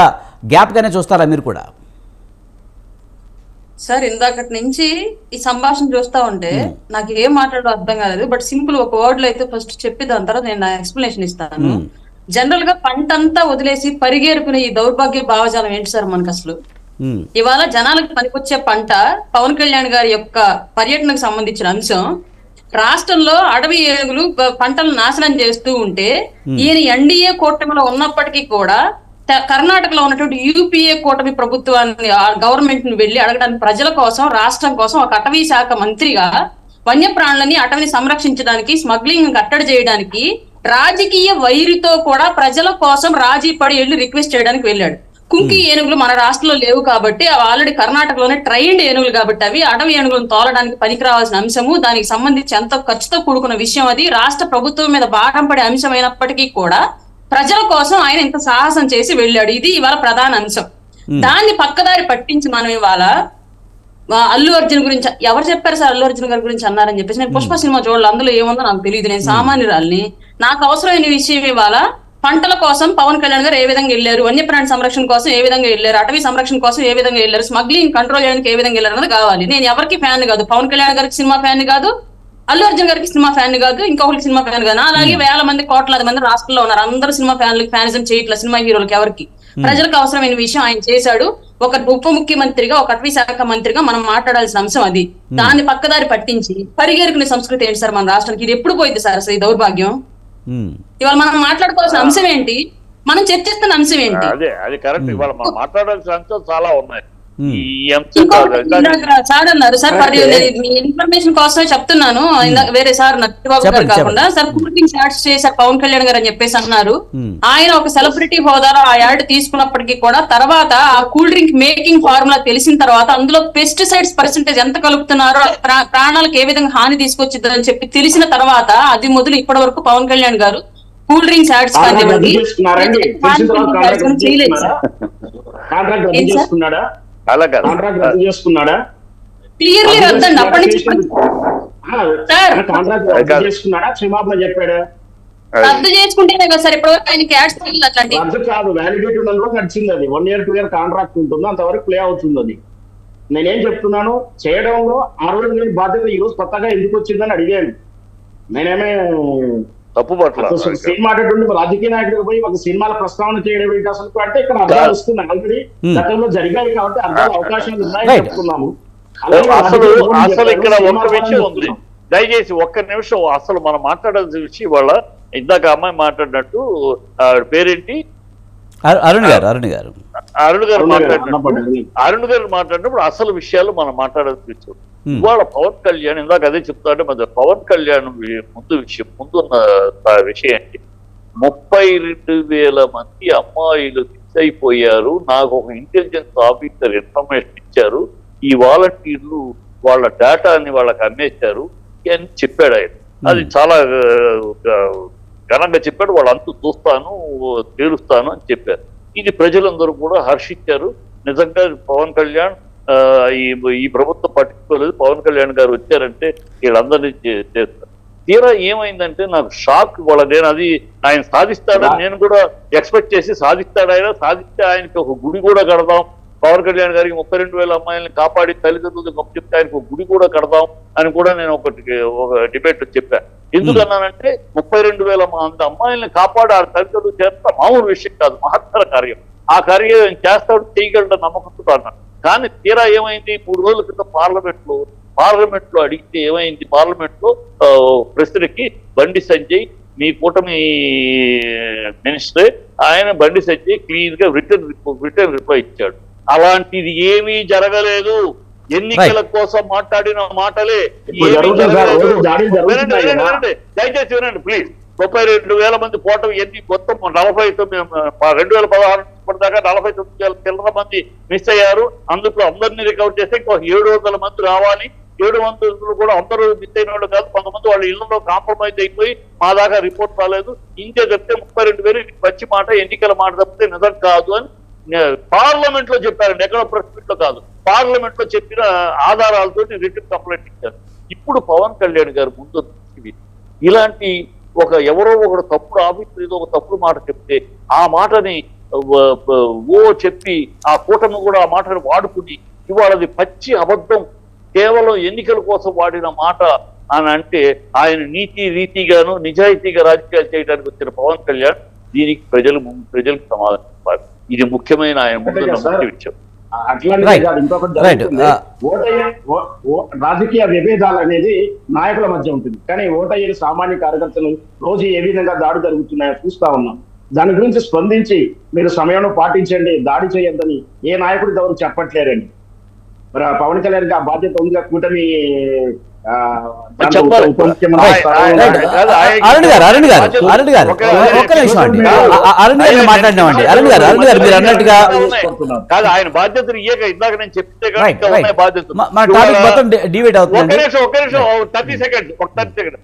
గ్యాప్ గానే చూస్తారా మీరు కూడా? సార్, ఇందాకటి నుంచి ఈ సంభాషణ చూస్తా ఉంటే నాకు ఏం మాట్లాడో అర్థం కాలేదు. బట్ సింపుల్ ఒక వర్డ్ లో అయితే ఫస్ట్ చెప్పి దాని తర్వాత నేను ఎక్స్ప్లెనేషన్ ఇస్తాను. జనరల్ గా పంటంతా వదిలేసి పరిగేరుకునే ఈ దౌర్భాగ్య భావజాలం ఏంటి సార్ మనకు అసలు? ఇవాళ జనాలకు పనికొచ్చే పంట పవన్ కళ్యాణ్ గారి యొక్క పర్యటనకు సంబంధించిన అంశం. రాష్ట్రంలో అడవి ఏనుగులు పంటలు నాశనం చేస్తూ ఉంటే ఈయన ఎన్డీఏ కూటమిలో ఉన్నప్పటికీ కూడా కర్ణాటకలో ఉన్నటువంటి యూపీఏ కూటమి ప్రభుత్వాన్ని గవర్నమెంట్ ను వెళ్లి అడగడానికి ప్రజల కోసం, రాష్ట్రం కోసం ఒక అటవీ శాఖ మంత్రిగా వన్యప్రాణులని అటవిని సంరక్షించడానికి, స్మగ్లింగ్ కట్టడి చేయడానికి రాజకీయ వైరితో కూడా ప్రజల కోసం రాజీ పడి వెళ్లి రిక్వెస్ట్ చేయడానికి వెళ్ళాడు. కుంకి ఏనుగులు మన రాష్ట్రంలో లేవు కాబట్టి అవి ఆల్రెడీ కర్ణాటకలోనే ట్రైన్డ్ ఏనుగులు కాబట్టి అవి అటవీ ఏనుగులను తోలడానికి పనికి రావాల్సిన అంశము, దానికి సంబంధించి ఎంతో ఖర్చుతో కూడుకున్న విషయం. అది రాష్ట్ర ప్రభుత్వం మీద భారం పడే అంశం అయినప్పటికీ కూడా ప్రజల కోసం ఆయన ఇంత సాహసం చేసి వెళ్ళాడు. ఇది ఇవాళ ప్రధాన అంశం. దాన్ని పక్కదారి పట్టించి మనం ఇవాళ అల్లు అర్జున్ గురించి ఎవరు చెప్పారు సార్ అల్లు అర్జున్ గారి గురించి అన్నారని చెప్పేసి, నేను పుష్ప సినిమా చూడాలి, అందులో ఏముందో నాకు తెలియదు, నేను సామాన్యురాల్ని. నాకు అవసరమైన విషయం ఇవాళ పంటల కోసం పవన్ కళ్యాణ్ గారు ఏ విధంగా వెళ్ళారు, వన్యప్రాణి సంరక్షణ కోసం ఏ విధంగా వెళ్ళారు, అటవీ సంరక్షణ కోసం ఏ విధంగా వెళ్ళారు, స్మగ్లింగ్ కంట్రోల్ చేయడానికి ఏ విధంగా వెళ్ళారు అన్నది కావాలి. నేను ఎవరికి ఫ్యాన్ కాదు, పవన్ కళ్యాణ్ గారికి సినిమా ఫ్యాన్ కాదు, అల్లు అర్జున్ గారికి సినిమా ఫ్యాన్ కాదు, ఇంకొకరికి సినిమా ఫ్యాన్ కాదు. అలాగే వేల మంది, కోట్లాది మంది రాష్ట్రంలో ఉన్నారు, అందరూ సినిమా ఫ్యాన్లకి ఫ్యానిజం చేయట్లేదు సినిమా హీరోలకి. ఎవరికి ప్రజలకు అవసరమైన విషయం ఆయన చేశాడు. ఒక ఉప ముఖ్యమంత్రిగా, ఒక అటవీ శాఖ మంత్రిగా మనం మాట్లాడాల్సిన అంశం అది. దాన్ని పక్కదారి పట్టించి పరిగెరుకునే సంస్కృతి ఏంటి సార్ మన రాష్ట్రానికి? ఇది ఎప్పుడు పోయింది సార్ అసలు ఈ దౌర్భాగ్యం? ఇవాళ మనం మాట్లాడుకోవాల్సిన అంశం ఏంటి, మనం చర్చిస్తున్న అంశం ఏంటి? అదే అది కరెక్ట్. ఇవాళ మనం మాట్లాడాల్సిన అంశాలు చాలా ఉన్నాయి. సార్ అన్నారు సార్, మీ ఇన్ఫర్మేషన్ కోసమే చెప్తున్నాను, వేరే సార్ నట్టిబాబు గారు కాకుండా సార్ కూల్ డ్రింక్స్ యాడ్స్ చేశారు పవన్ కళ్యాణ్ గారు అని చెప్పేసి అన్నారు. ఆయన ఒక సెలబ్రిటీ హోదాలో ఆ యాడ్ తీసుకున్నప్పటికీ కూడా తర్వాత ఆ కూల్ డ్రింక్ మేకింగ్ ఫార్ములా తెలిసిన తర్వాత అందులో పెస్టిసైడ్స్ పర్సెంటేజ్ ఎంత కలుపుతున్నారో, ప్రాణాలకు ఏ విధంగా హాని తీసుకొచ్చిద్దని చెప్పి తెలిసిన తర్వాత అది మొదలు ఇప్పటి వరకు పవన్ కళ్యాణ్ గారు కూల్ డ్రింక్స్ యాడ్స్ కానివ్వండి చేయలేదు సార్. క్లియర్లీ రద్దండి అప్పటి నుంచి క్షమాపణ చెప్పాడా? రద్దు చేసుకుంటేనే కదా సార్ ఇప్పటివరకు ఆయన క్యాట్స్ అట్లాంటి రద్దు కాదు, వ్యాలిడిటీ ఉన్నందుకు నడిచింది. అది 1 year 2 year కాంట్రాక్ట్ ఉంటుంది, అంతవరకు ప్లే అవుతుంది. అది నేనేం చెప్తున్నాను, చేయడంలో ఆ రోజు నేను బాధ్యత ఈ రోజు కొత్తగా ఎందుకు వచ్చిందని అడిగాను. నేనేమే తప్పు పట్ల సినిమా రాజకీయ నాయకుడికి పోయి ఒక సినిమాల ప్రస్తావన చేయడం ఏంటి అసలు అంటే ఇక్కడ అర్థాలు వస్తున్నాయి. ఆల్రెడీ గతంలో జరిగాయి కాబట్టి అర్థాలు అవకాశాలు ఉన్నాయని చెప్తున్నాము. అసలు ఇక్కడ ఒక్క విషయం ఉంది, దయచేసి ఒక్క నిమిషం. అసలు మనం మాట్లాడాల్సిన విషయం వాళ్ళ ఇందాక అమ్మాయి మాట్లాడినట్టు పేరేంటి అరుణ్ గారు మాట్లాడినప్పుడు అసలు విషయాలు మనం మాట్లాడాల్సిన విషయం. ఇవాళ పవన్ కళ్యాణ్ ఇందాక అదే చెప్తా అంటే మరి పవన్ కళ్యాణ్ ముందున్న విషయం ఏంటి, 32,000 మంది అమ్మాయిలు మిస్ అయిపోయారు, నాకు ఒక ఇంటెలిజెన్స్ ఆఫీసర్ ఇన్ఫర్మేషన్ ఇచ్చారు, ఈ వాలంటీర్లు వాళ్ళ డేటాని వాళ్ళకి అమ్మేశారు అని చెప్పాడు ఆయన. అది చాలా ఘనంగా చెప్పాడు. వాళ్ళంతా చూస్తాను, తేలుస్తాను అని చెప్పారు. ఇది ప్రజలందరూ కూడా హర్షించారు. నిజంగా పవన్ కళ్యాణ్ ఈ ప్రభుత్వం పట్టించుకోలేదు, పవన్ కళ్యాణ్ గారు వచ్చారంటే వీళ్ళందరినీ చేస్తారు. తీరా ఏమైందంటే నాకు షాక్. నేను అది ఆయన సాధిస్తాడని నేను కూడా ఎక్స్పెక్ట్ చేసి సాధిస్తాడు. ఆయన సాధిస్తే ఆయనకి ఒక గుడి కూడా కడదాం, పవన్ కళ్యాణ్ గారికి 32,000 అమ్మాయిలను కాపాడి తల్లిదండ్రులు గొప్ప చెప్తే ఆయనకు ఒక గుడి కూడా కడదాం అని కూడా నేను ఒక డిబేట్ చెప్పాను. ఎందుకన్నానంటే 32,000 మంది అమ్మాయిలను కాపాడి ఆ తల్లిదండ్రులు చేస్తా మామూలు విషయం కాదు, మహత్తర కార్యం. ఆ కార్యం చేస్తాడు, చేయగలడు నమ్మకంతో అన్నాను. కానీ తీరా ఏమైంది, 3 రోజుల క్రితం పార్లమెంట్ లో అడిగితే ఏమైంది, పార్లమెంట్ లో ప్రశ్నకి బండి సంజయ్ మీ కూటమి మినిస్టర్ ఆయన బండి సత్య క్లీన్ గా రిటర్న్ రిప్లై ఇచ్చాడు. అలాంటిది ఏమీ జరగలేదు. ఎన్నికల కోసం మాట్లాడిన మాటలే దయచేసి వినండి ప్లీజ్. 32,000 మంది పోవటం ఎన్ని మొత్తం 2016 దాకా 49,000 చిల్లర మంది మిస్ అయ్యారు. అందుకు అందరినీ రికవర్ చేస్తే ఇంకో 700 మంది రావాలి. 700 కూడా అందరూ మిస్ అయిన వాళ్ళు కాదు, కొంతమంది వాళ్ళ ఇళ్లలో కాంప్రమైజ్ అయిపోయి మా దాకా రిపోర్ట్ రాలేదు. ఇంతే చెప్తే 32,000 ఇది పచ్చి మాట, ఎన్నికల మాట తప్పితే నిజం కాదు అని పార్లమెంట్ లో చెప్పారండి, ఎక్కడో ప్రెస్ మీట్ లో కాదు, పార్లమెంట్ లో చెప్పిన ఆధారాలతో రిటర్న్ కంప్లైంట్ ఇచ్చారు. ఇప్పుడు పవన్ కళ్యాణ్ గారు ముందు ఇలాంటి ఎవరో ఒకడు తప్పుడు ఆఫీసులు ఏదో ఒక తప్పుడు మాట చెప్తే ఆ మాటని చెప్పి ఆ కూటమి కూడా ఆ మాటను వాడుకుని ఇవాళది పచ్చి అబద్ధం, కేవలం ఎన్నికల కోసం వాడిన మాట అని అంటే ఆయన నీతి రీతిగాను నిజాయితీగా రాజకీయాలు చేయడానికి వచ్చిన పవన్ కళ్యాణ్ దీనికి ప్రజలకు సమాధానం ఇవ్వాలి. ఇది ముఖ్యమైన ఆయన ముందున్న ముఖ్య విషయం. రాజకీయ విభేదాలు అనేది నాయకుల మధ్య ఉంటుంది, కానీ ఓటయ్యే సామాన్య కార్యకర్తలు రోజు ఏ విధంగా దాడి జరుగుతున్నాయో చూస్తా ఉన్నాం. దాని గురించి స్పందించి మీరు సమయంలో పాటించండి, దాడి చేయొద్దని ఏ నాయకుడి ఎవరు చెప్పట్లేరండి. మరి పవన్ కళ్యాణ్ కి ఆ బాధ్యత ఉందిగా, కూటమి అరుణ్ గారు ఒక్క నిమిషం అండి, అరుణ్ గారు మాట్లాడినామండి. అరుణ్ గారు మీరు అన్నట్టుగా కాదు, ఆయన బాధ్యతలు ఇయ్యక ఇందాక నేను చెప్తే బాధ్యతలు డిబేట్ అవుతుంది. 30 సెకండ్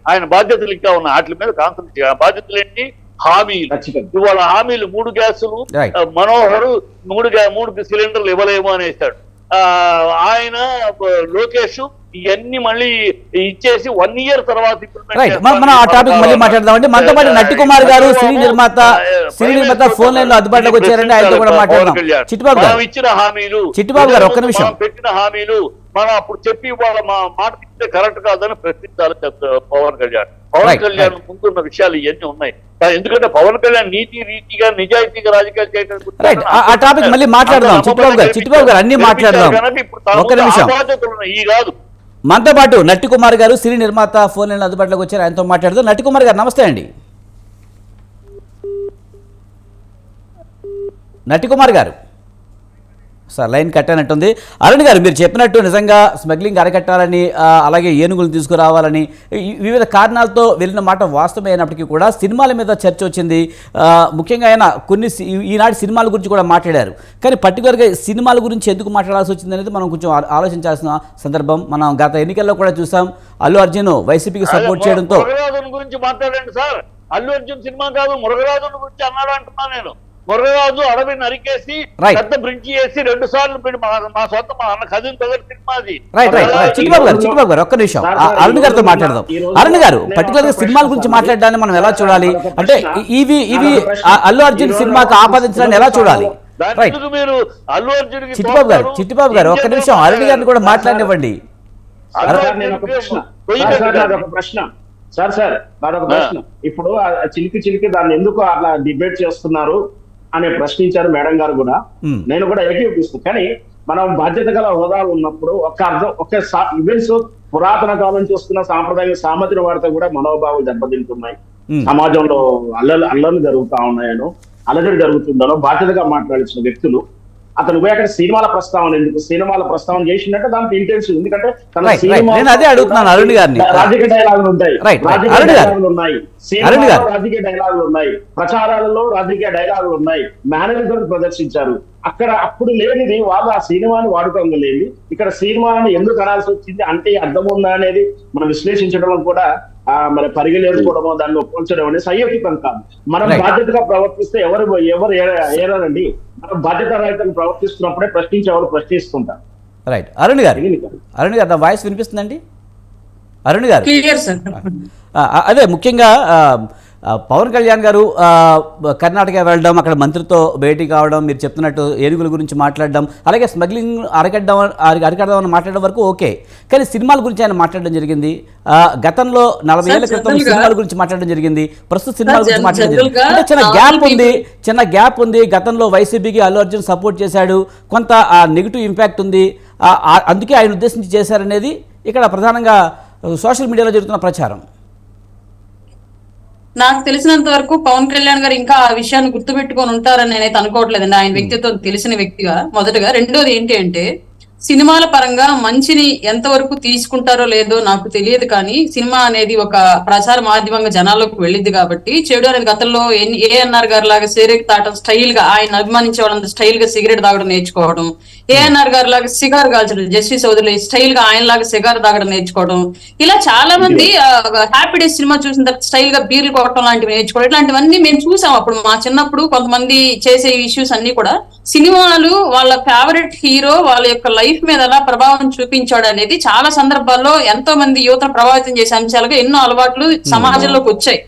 ఆయన బాధ్యతలు ఇంకా ఉన్నాయి, వాటి మీద కాన్సన్ట్రేట్ చేయాలి. బాధ్యతలు ఏంటి? హామీలు. ఇవాళ హామీలు 3 గ్యాసులు, మనోహరు 3 సిలిండర్లు ఇవ్వలేము అనేసాడు ఆయన. లోకేష్ ఇవన్నీ మళ్ళీ ఇచ్చేసి 1 ఇయర్ తర్వాత మనం ఆ టాపిక్ మళ్ళీ మాట్లాడదామండి. మనతో పాటు నట్టి కుమార్ గారు సినీ నిర్మాత ఫోన్ లైన్ లో అందుబాటులోకి వచ్చారండి, ఆయనతో కూడా మాట్లాడదాం. చిట్టిబాబు గారు ఇచ్చిన హామీలు, చిట్టిబాబు గారు ఒక్క నిమిషం, పెట్టిన హామీలు మనం అప్పుడు చెప్పి వాళ్ళ మాట ఇస్తే కరెక్ట్ కాదని ప్రశ్నించాలి పవన్ కళ్యాణ్. పవన్ కళ్యాణ్ ముందున్న విషయాలు ఇవన్నీ ఉన్నాయి. ఎందుకంటే పవన్ కళ్యాణ్ నీతి రీతిగా నిజాయితీగా రాజకీయాలు చేయడానికి ఆ టాపిక్ మళ్ళీ మాట్లాడదాం. చిట్టిబాబు గారు అన్ని మాట్లాడదాం. ఒక్క నిమిషం. ఈ కాదు, మనతో పాటు నట్టి కుమార్ గారు సినీ నిర్మాత ఫోన్ లైన్ అందుబాటులోకి వచ్చారు, ఆయనతో మాట్లాడదాం. నట్టి కుమార్ గారు నమస్తే అండి. నట్టి కుమార్ గారు సార్ లైన్ కట్టానట్టుంది. అరుణ్ గారు మీరు చెప్పినట్టు నిజంగా స్మగ్లింగ్ అరికట్టాలని, అలాగే ఏనుగులు తీసుకురావాలని వివిధ కారణాలతో వెళ్ళిన మాట వాస్తవమే అయినప్పటికీ కూడా సినిమాల మీద చర్చ వచ్చింది. ముఖ్యంగా ఆయన ఈనాటి సినిమాల గురించి కూడా మాట్లాడారు, కానీ పర్టికులర్గా సినిమాల గురించి ఎందుకు మాట్లాడాల్సి వచ్చింది అనేది మనం కొంచెం ఆలోచించాల్సిన సందర్భం. మనం గత ఎన్నికల్లో కూడా చూసాం, అల్లు అర్జున్ వైసీపీకి సపోర్ట్ చేయడంతో. గురించి మాట్లాడండి సార్, అల్లు అర్జున్ సినిమా కాదు, మురగరాజు గురించి అన్నాడు అంటున్నా నేను. మురగరాజు అడవి నరికేసి పెద్ద బ్రిడ్జ్ చేసి 2 సార్లు మా సొంత మా అన్న కజిన్ బ్రదర్ సినిమా అది. చిట్టిబాబు గారు ఒక్క నిమిషం, అరుణ్ గారితో మాట్లాడదాం. అరుణ్ గారు పర్టికులర్ గా సినిమాల గురించి మాట్లాడడాన్ని మనం ఎలా చూడాలి, అంటే ఇవి అల్లు అర్జున్ సినిమాకి ఆపాదించడాన్ని ఎలా చూడాలి? మీరు అల్లు అర్జున్ చిట్టిబాబు గారు ఒక్క నిమిషం, అరుణ్ గారిని కూడా మాట్లాడివ్వండి. నాదొక ప్రశ్న. ఇప్పుడు చిలికి దాన్ని ఎందుకు అట్లా డిబేట్ చేస్తున్నారు అని ప్రశ్నించారు మేడం గారు కూడా, నేను కూడా ఏకీపిస్తాను. కానీ మనం బాధ్యత గల హోదాలు ఉన్నప్పుడు ఒక ఈవెంట్స్ పురాతన కాలం చూస్తున్న సాంప్రదాయ సామర్థ్య వారితో కూడా మనోభావాలు దెబ్బతింటున్నాయి, సమాజంలో అల్లర్లు జరుగుతా ఉన్నాయనో అలజడి జరుగుతుందనో బాధ్యతగా మాట్లాడించిన వ్యక్తులు అతను పోయి అక్కడ సినిమాల ప్రస్తావన ఎందుకు, సినిమాల ప్రస్తావన చేసిందంటే దానికి ఇంటెన్షన్. ఎందుకంటే అదే అడుగుతున్నాను అరుణ్ గారిని. రాజకీయ డైలాగులు ఉంటాయి, రాజకీయ డైలాగులు ఉన్నాయి, ప్రచారాలలో రాజకీయ డైలాగులు ఉన్నాయి, మేనరిజం ప్రదర్శించారు. అక్కడ అప్పుడు లేనిది వాళ్ళు ఆ సినిమాని వాడుకోవడం లేదు. ఇక్కడ సినిమాని ఎందుకు అనాల్సి వచ్చింది అంటే అర్థం ఉందా అనేది మనం విశ్లేషించడం కూడా మరి పరిగెలేసుకోవడమో దాన్ని ఒప్పించడం అనేది సహేతుకం కాదు. మనం బాధ్యతగా ప్రవర్తిస్తే ఎవరు ఏరారండి. మనం బాధ్యత రహితంగా ప్రవర్తిస్తున్నప్పుడే ప్రశ్నించేవాళ్ళు ప్రశ్నిస్తుంటారు. రైట్. అరుణ్ గారు నా వాయిస్ వినిపిస్తుందండి? అరుణ్ గారు అదే ముఖ్యంగా పవన్ కళ్యాణ్ గారు కర్ణాటక వెళ్ళడం, అక్కడ మంత్రితో భేటీ కావడం, మీరు చెప్తున్నట్టు ఏనుగుల గురించి మాట్లాడడం, అలాగే స్మగ్లింగ్ అరికడదామని మాట్లాడడం వరకు ఓకే, కానీ సినిమాల గురించి ఆయన మాట్లాడడం జరిగింది. గతంలో 40 ఏళ్ల క్రితం సినిమాల గురించి మాట్లాడడం జరిగింది, ప్రస్తుత సినిమాల గురించి మాట్లాడడం జరిగింది. అంటే చిన్న గ్యాప్ ఉంది. గతంలో వైసీపీకి అల్లు అర్జున్ సపోర్ట్ చేశాడు, కొంత నెగిటివ్ ఇంపాక్ట్ ఉంది, అందుకే ఆయన ఉద్దేశించి చేశారనేది ఇక్కడ ప్రధానంగా సోషల్ మీడియాలో జరుగుతున్న ప్రచారం. నాకు తెలిసినంత వరకు పవన్ కళ్యాణ్ గారు ఇంకా ఆ విషయాన్ని గుర్తుపెట్టుకొని ఉంటారని నేనైతే అనుకోవట్లేదండి. ఆయన వ్యక్తిత్వం తెలిసిన వ్యక్తిగా మొదటగా. రెండోది ఏంటి అంటే, సినిమాల పరంగా మంచిని ఎంతవరకు తీసుకుంటారో లేదో నాకు తెలియదు, కానీ సినిమా అనేది ఒక ప్రచార మాధ్యమంగా జనాల్లోకి వెళ్ళింది కాబట్టి చెడు అనేది గతంలో ఏఎన్ఆర్ గారి లాగా సిగరెట్ తాగడం స్టైల్ గా, ఆయన అభిమానించే వాళ్ళంతా స్టైల్ గా సిగరెట్ తాగడం నేర్చుకోవడం, ఏఎన్ఆర్ గారి లాగా సిగార్ కాల్చడం, జస్టిస్ చౌదరి స్టైల్ గా ఆయన లాగా సిగార్ తాగడం నేర్చుకోవడం, ఇలా చాలా మంది హ్యాపీ డేస్ సినిమా చూసిన తర్వాత స్టైల్ గా బీర్లు కొట్టడం లాంటివి నేర్చుకోవడం, ఇట్లాంటివన్నీ మేము చూసాం అప్పుడు మా చిన్నప్పుడు. కొంతమంది చేసే ఇష్యూస్ అన్ని కూడా సినిమాలు వాళ్ళ ఫేవరెట్ హీరో వాళ్ళ యొక్క లైఫ్ మీద ఎలా ప్రభావం చూపించాడు అనేది చాలా సందర్భాల్లో ఎంతో మంది యువతను ప్రభావితం చేసే అంశాలుగా ఎన్నో అలవాట్లు సమాజంలోకి వచ్చాయి.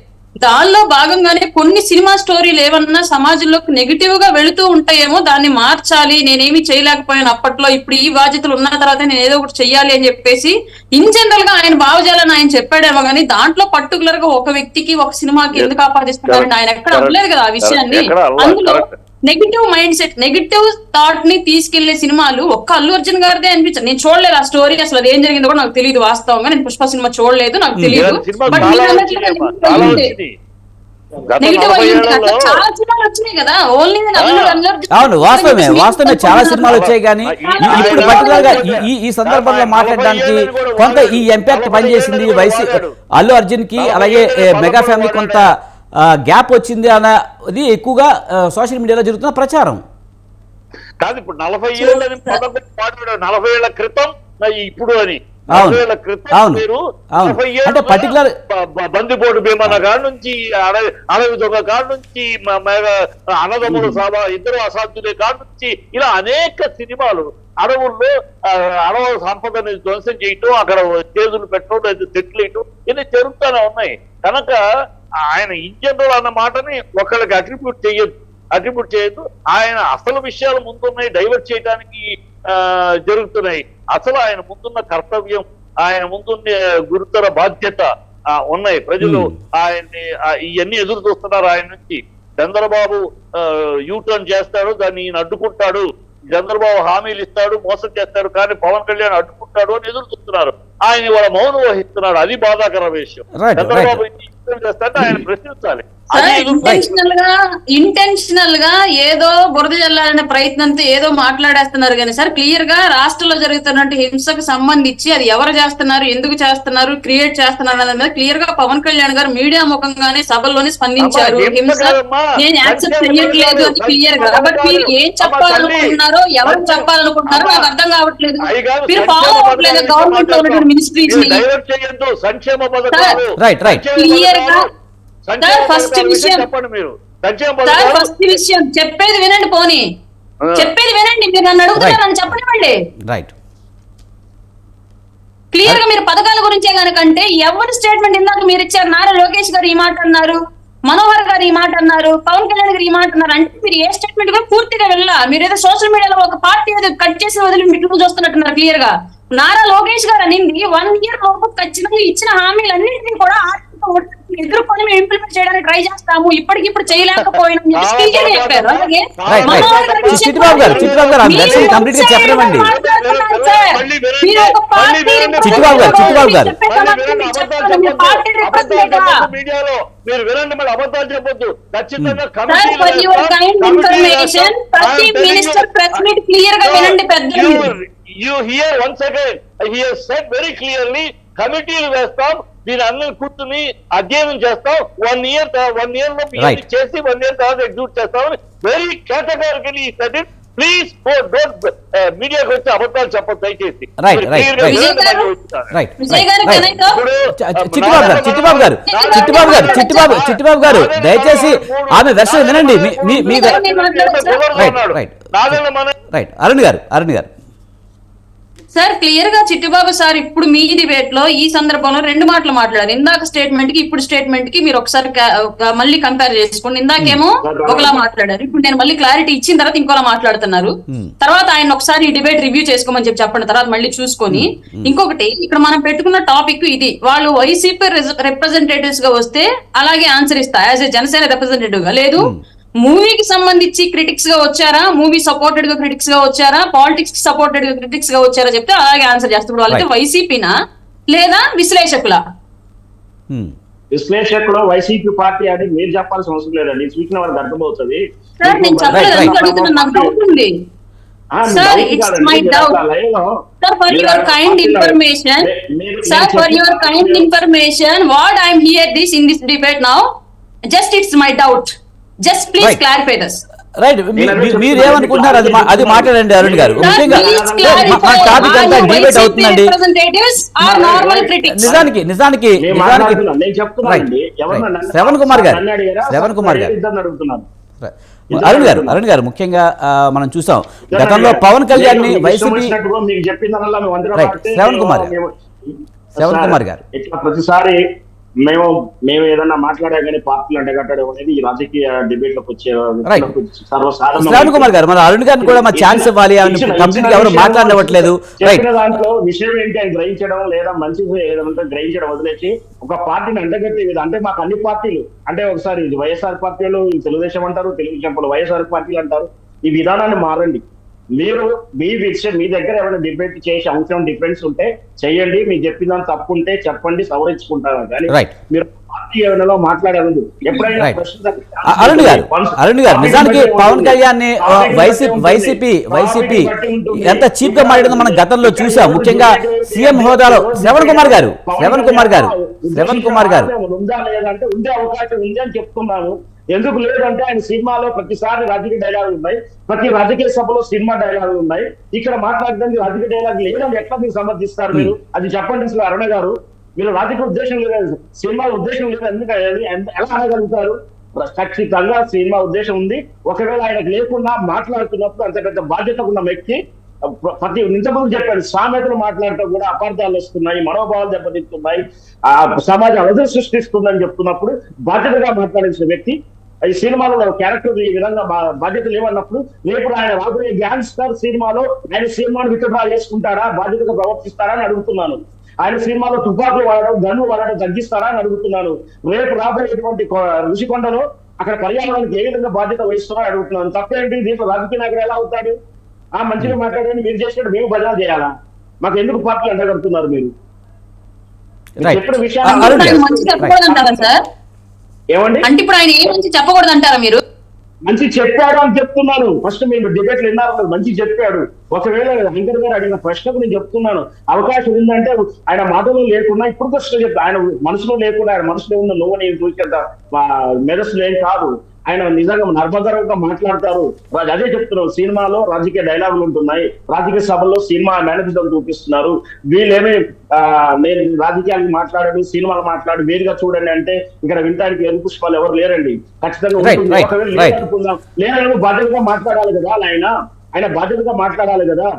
దానిలో భాగంగానే కొన్ని సినిమా స్టోరీలు ఏమన్నా సమాజంలోకి నెగిటివ్ గా వెళుతూ ఉంటాయేమో, దాన్ని మార్చాలి, నేనేమి చేయలేకపోయాను అప్పట్లో, ఇప్పుడు ఈ బాధ్యతలు ఉన్న తర్వాత నేను ఏదో ఒకటి చెయ్యాలి అని చెప్పేసి ఇన్ జనరల్ గా ఆయన భావజాలని ఆయన చెప్పాడేమో, కానీ దాంట్లో పర్టికులర్ గా ఒక వ్యక్తికి ఒక సినిమాకి ఎందుకు ఆపాదిస్తున్నారని ఆయన ఎక్కడ అనలేదు కదా ఆ విషయాన్ని. అందులో negative mind set, negative thought ని తీసుకెళ్లే సినిమాలు ఒక్క అల్లు అర్జున్ గారిదే అనిపించదు. నేను చూడలేదు ఆ స్టోరీ, అసలు అది ఏం జరిగిందో కూడా నాకు తెలియదు వాస్తవంగా. నేను పుష్ప సినిమా చూడలేదు, నాకు తెలియదు. బట్ చాలా సినిమాలు వచ్చినాయి కదా, ఓన్లీ అవును, వాస్తవమే చాలా సినిమాలు వచ్చాయి. కానీ ఇప్పుడు పర్టికులర్ గా ఈ సందర్భంలో మాట్లాడడానికి కొంత ఈ ఇంపాక్ట్ పనిచేసింది అల్లు అర్జున్ కి, అలాగే మెగా ఫ్యామిలీ కొంత గ్యాప్ వచ్చింది అన్నది ఎక్కువగా సోషల్ మీడియాలో జరుగుతున్న ప్రచారం కాదు. ఇప్పుడు 40 ఏళ్ళని 40 ఏళ్ల క్రితం ఇప్పుడు అని అంటే పర్టికులర్ బందిపోటు భీమన్న కాడ నుంచి, అడవి దొంగ కాడ నుంచి, అన్నదమ్ముల సభ ఇద్దరు అసాధ్యులే కాడ నుంచి, ఇలా అనేక సినిమాలు అడవుల్లో అడవుల సంపదని ధ్వంసం చేయటం, అక్కడ చేతులు పెట్టడం, లేదా చెట్లు వేయటం, ఇవన్నీ జరుగుతూనే ఉన్నాయి. కనుక ఆయన ఇంజనరల్ అన్న మాటని ఒకళ్ళకి అట్రిబ్యూట్ చేయొద్దు. ఆయన అసలు విషయాలు ముందున్నాయి, డైవర్ట్ చేయడానికి జరుగుతున్నాయి. అసలు ఆయన ముందున్న కర్తవ్యం, ఆయన ముందున్న గురుతర బాధ్యత ఉన్నాయి. ప్రజలు ఆయన్ని ఇవన్నీ ఎదురు చూస్తున్నారు ఆయన నుంచి. చంద్రబాబు యూటర్న్ చేస్తాడు, దాన్ని ఈయన అడ్డుకుంటాడు, చంద్రబాబు హామీలు ఇస్తాడు, మోసం చేస్తాడు, కానీ పవన్ కళ్యాణ్ అడ్డుకుంటాడు అని ఎదురు చూస్తున్నారు. ఆయన ఇవాళ మౌనం వహిస్తున్నాడు, అది బాధాకర విషయం. చంద్రబాబు చేస్తాడు, ఆయన ప్రశ్నించాలి. ఇంటెన్షనల్ గా ఏదో బురద జల్లాలనే ప్రయత్నంతో ఏదో మాట్లాడేస్తున్నారు కానీ సార్, క్లియర్ గా రాష్ట్రంలో జరుగుతున్నట్టు హింసకు సంబంధించి అది ఎవరు చేస్తున్నారు, ఎందుకు చేస్తున్నారు, క్రియేట్ చేస్తున్నారు అనే మీద క్లియర్ గా పవన్ కళ్యాణ్ గారు మీడియా ముఖంగానే సభల్లోనే స్పందించారు. హింస నేను యాక్సెప్ట్ చేయట్లేదు అని క్లియర్ గా. బట్ మీరు ఏం చెప్పాలనుకుంటున్నారో, ఎవరు చెప్పాలనుకుంటున్నారో నాకు అర్థం కావట్లేదు. మీరు ఫాలో అవ్వట్లేదు గవర్నమెంట్ లో ఉన్నటువంటి మినిస్ట్రీస్ ని. క్లియర్ గా ఫస్ట్ విషయం చెప్పేది వినండి, పోనీ చెప్పేది వినండి. మీరు నన్ను అడుగుతున్నారు, నన్ను చెప్పనివ్వండి. క్లియర్ గా మీరు పథకాల గురించే కనుకంటే ఎవరి స్టేట్మెంట్ ఇందాక మీరు ఇచ్చారు, నారా లోకేష్ గారు ఈ మాట అన్నారు, మనోహర్ గారు ఈ మాట అన్నారు, పవన్ కళ్యాణ్ గారు ఈ మాట అన్నారు, అంటే మీరు ఏ స్టేట్మెంట్ కూడా పూర్తిగా వెళ్ళా. మీరు ఏదో సోషల్ మీడియాలో ఒక పార్టీ ఏదో కట్ చేసి వదిలి మిట్లు చూస్తున్నట్టున్నారు. క్లియర్ గా నారా లోకేష్ గారు అనింది 1 year లోపు ఖచ్చితంగా ఇచ్చిన హామీలన్నింటినీ కూడా ఎదుర్కొని మేము ఇంప్లిమెంట్ చేయడానికి ట్రై చేస్తాము, ఇప్పటికిప్పుడు చేయలేకపోయినా చెప్పారు. అలాగే చిట్టిబాబు గారు కంప్లీట్ గా చెప్పనివ్వండి. మీడియాలో మీరు వినండి, మళ్ళీ అబద్ధాలు చెప్పొద్దు. ఖచ్చితంగా you hear once again, he has said very clearly, కమిటీలు వేస్తాం, దీని అందరిని కూర్చుని అధ్యయనం చేస్తాం, 1 year లో చేసి 1 year తర్వాత ఎగ్జిక్యూట్ చేస్తామని very categorically said it. Please don't మీడియాకి వచ్చి అబద్ధాలు చెప్పదు దయచేసి. చిట్టిబాబు గారు దయచేసి ఆమె వెర్షన్ వినండి. అరుణ్ గారు సార్, క్లియర్ గా చిట్టిబాబు సార్ ఇప్పుడు మీ డిబేట్ లో ఈ సందర్భంలో 2 మాటలు మాట్లాడారు. ఇందాక స్టేట్మెంట్ కి ఇప్పుడు స్టేట్మెంట్ కి మీరు ఒకసారి మళ్ళీ కంపేర్ చేసుకోండి. ఇందాకేమో ఒకలా మాట్లాడారు, ఇప్పుడు నేను మళ్ళీ క్లారిటీ ఇచ్చిన తర్వాత ఇంకోలా మాట్లాడుతున్నారు. తర్వాత ఆయన ఒకసారి ఈ డిబేట్ రివ్యూ చేసుకోమని చెప్పండి, తర్వాత మళ్ళీ చూసుకొని. ఇంకొకటి, ఇక్కడ మనం పెట్టుకున్న టాపిక్ ఇది, వాళ్ళు వైసీపీ రిప్రజెంటేటివ్స్ గా వస్తే అలాగే ఆన్సర్ ఇస్తా యాజ్ ఏ జనసేన రిప్రజెంటేటివ్ గా. లేదు మూవీకి సంబంధించి క్రిటిక్స్ గా వచ్చారా, మూవీ సపోర్టెడ్ గా క్రిటిక్స్ గా వచ్చారా, పాలిటిక్స్ కి సపోర్టెడ్ గా క్రిటిక్స్ గా వచ్చారా చెప్తే అలాగే ఆన్సర్ చేస్తాడు. వాళ్ళకి వైసీపీనా లేదా విశ్లేషకులా? విశ్లేషకులు వైసీపీ పార్టీ అని మీరు చెప్పాల్సిన అవసరం లేదండి, సూచన వారికి అర్థమవుతుంది. సార్ నేను చెప్పలేదు, ఎందుకు అడుగుతున్నా, నాకు డౌట్ ఉంది. Sir, it's my doubt. Sir, for your kind information, sir, for your kind information, what I'm here in this debate now, just it's my doubt. Just please Right. clarify this. Right, మీరు ఏమనుకుంటున్నారు అది మాట్లాడండి అరుణ్ గారు. ముఖ్యంగా మా topic అంతా debate అవుతుందండి. నిజానికి శ్రవణ్ కుమార్ గారు అరుణ్ గారు ముఖ్యంగా మనం చూసాం గతంలో పవన్ కళ్యాణ్ ని వైసీపీ శ్రవణ్ కుమార్ గారు ప్రతిసారి మేము ఏదన్నా మాట్లాడా కానీ పార్టీలు అంటగట్టడం అనేది ఈ రాజకీయ డిబేట్ లోకి వచ్చే శ్రవణ్ కుమార్ గారు, మన అరుణ్ గారిని కూడా మా ఛాన్స్ ఇవ్వాలి, కంప్లీట్ ఎవరు మాట్లాడవట్లేదు. చెప్పిన దాంట్లో విషయం ఏంటి అని గ్రహించడం లేదా మంచి ఏదంటే గ్రహించడం వదిలేసి ఒక పార్టీని అంటగట్టే విధంగా, అంటే మాకు అన్ని పార్టీలు అంటే ఒకసారి వైఎస్ఆర్ పార్టీలు తెలుగుదేశం అంటారు, తెలుగుదేశం వైఎస్ఆర్ పార్టీలు అంటారు, ఈ విధానాన్ని మారండి. మీరు మీ విషయం మీ దగ్గర ఏమైనా డిబేట్ చేసే అంశం డిఫరెన్స్ ఉంటే చెయ్యండి, మీకు చెప్పిన తప్పు ఉంటే చెప్పండి, సవరించుకుంటారు. కానీ మీరు పార్టీ ఏమైనా మాట్లాడేది ఎప్పుడైనా అరుణ్ గారు నిజానికి పవన్ కళ్యాణ్ ని వైసీపీ ఎంత చీప్ గా మాట్లాడిందో మనం గతంలో చూసాం. ముఖ్యంగా సీఎం హోదాలో శ్రవణ్ కుమార్ గారు ఉందా లేదంటే ఉండే అవకాశం ఉంది అని చెప్తున్నాము. ఎందుకు లేదంటే ఆయన సినిమాలో ప్రతిసారి రాజకీయ డైలాగులు ఉన్నాయి, ప్రతి రాజకీయ సభలో సినిమా డైలాగులు ఉన్నాయి. ఇక్కడ మాట్లాడడానికి రాజకీయ డైలాగ్ లేదని ఎట్లా మీరు సమర్థిస్తారు? మీరు అది చెప్పండి. అసలు అరుణ గారు, మీరు రాజకీయ ఉద్దేశం లేదు, సినిమా ఉద్దేశం లేదు, ఎందుకు ఎలా అనగలుగుతారు? ఖచ్చితంగా సినిమా ఉద్దేశం ఉంది. ఒకవేళ ఆయనకు లేకుండా మాట్లాడుతున్నప్పుడు అంత పెద్ద బాధ్యత ఉన్న వ్యక్తి ప్రతి ఇంతకుముందు చెప్పాడు, సామెతలు మాట్లాడటం కూడా అపార్థాలు వస్తున్నాయి, మనోభావాలు దెబ్బతింటున్నాయి, సమాజ అవధి సృష్టిస్తుందని చెప్తున్నప్పుడు బాధ్యతగా మాట్లాడాల్సిన వ్యక్తి ఈ సినిమాలో క్యారెక్టర్ ఈ విధంగా బాధ్యతలు ఏమన్నప్పుడు రేపు ఆయన రాబోయే గ్యాంగ్స్టర్ సినిమాలో ఆయన సినిమాను విత్డ్రా చేసుకుంటారా, బాధ్యతగా ప్రవర్తిస్తారా అని అడుగుతున్నాను. ఆయన సినిమాలో తుపాకులు వాడడం, గన్ను వాడడం తగ్గిస్తారా అని అడుగుతున్నాను. రేపు రాబోయేటువంటి ఋషికొండలో అక్కడ పర్యావరణానికి ఏ విధంగా బాధ్యత వహిస్తారో అడుగుతున్నాను. తప్పేంటి? దీంట్లో రాజకీయ నాయకుడు ఎలా అవుతాడు? మంచిగా మాట్లాడండి, మీరు చేసినట్టు మేము భజన చేయాలా? మాకు ఎందుకు పార్టీలు అంటగడుతున్నారు? మీరు చెప్పిన విషయాలు ఏమండి అంటే ఇప్పుడు ఆయన ఏ మంచి చెప్పకూడదు అంటారా మీరు? మంచి చెప్పాడు అని చెప్తున్నాను. ఫస్ట్ మీరు డిబేట్లు విన్నారు, మంచి చెప్పాడు. ఒకవేళ వెంకట గారు అడిగిన ప్రశ్నకు నేను చెప్తున్నాను, అవకాశం ఉందంటే ఆయన మాటలు లేకుండా ఇప్పుడు ప్రశ్న చెప్తా, ఆయన మనసులో లేకుండా ఆయన మనసులో ఉన్న నువ్వు నేను చూసేంత మెదస్సులో ఏం కాదు. ఆయన నిజంగా నర్మగర్వంగా మాట్లాడతారు. అదే చెప్తున్నారు, సినిమాలో రాజకీయ డైలాగులు ఉంటున్నాయి, రాజకీయ సభల్లో సినిమా మేనేజ్మెంట్ చూపిస్తున్నారు. వీళ్ళేమి నేను రాజకీయాలకు మాట్లాడాడు, సినిమాలు మాట్లాడు, వేరుగా చూడండి అంటే ఇక్కడ వినడానికి ఎరుపు పుష్పాలు ఎవరు లేరండి. ఖచ్చితంగా లేదని బాధ్యతగా మాట్లాడాలి కదా ఆయన బాధ్యతగా మాట్లాడాలి కదా.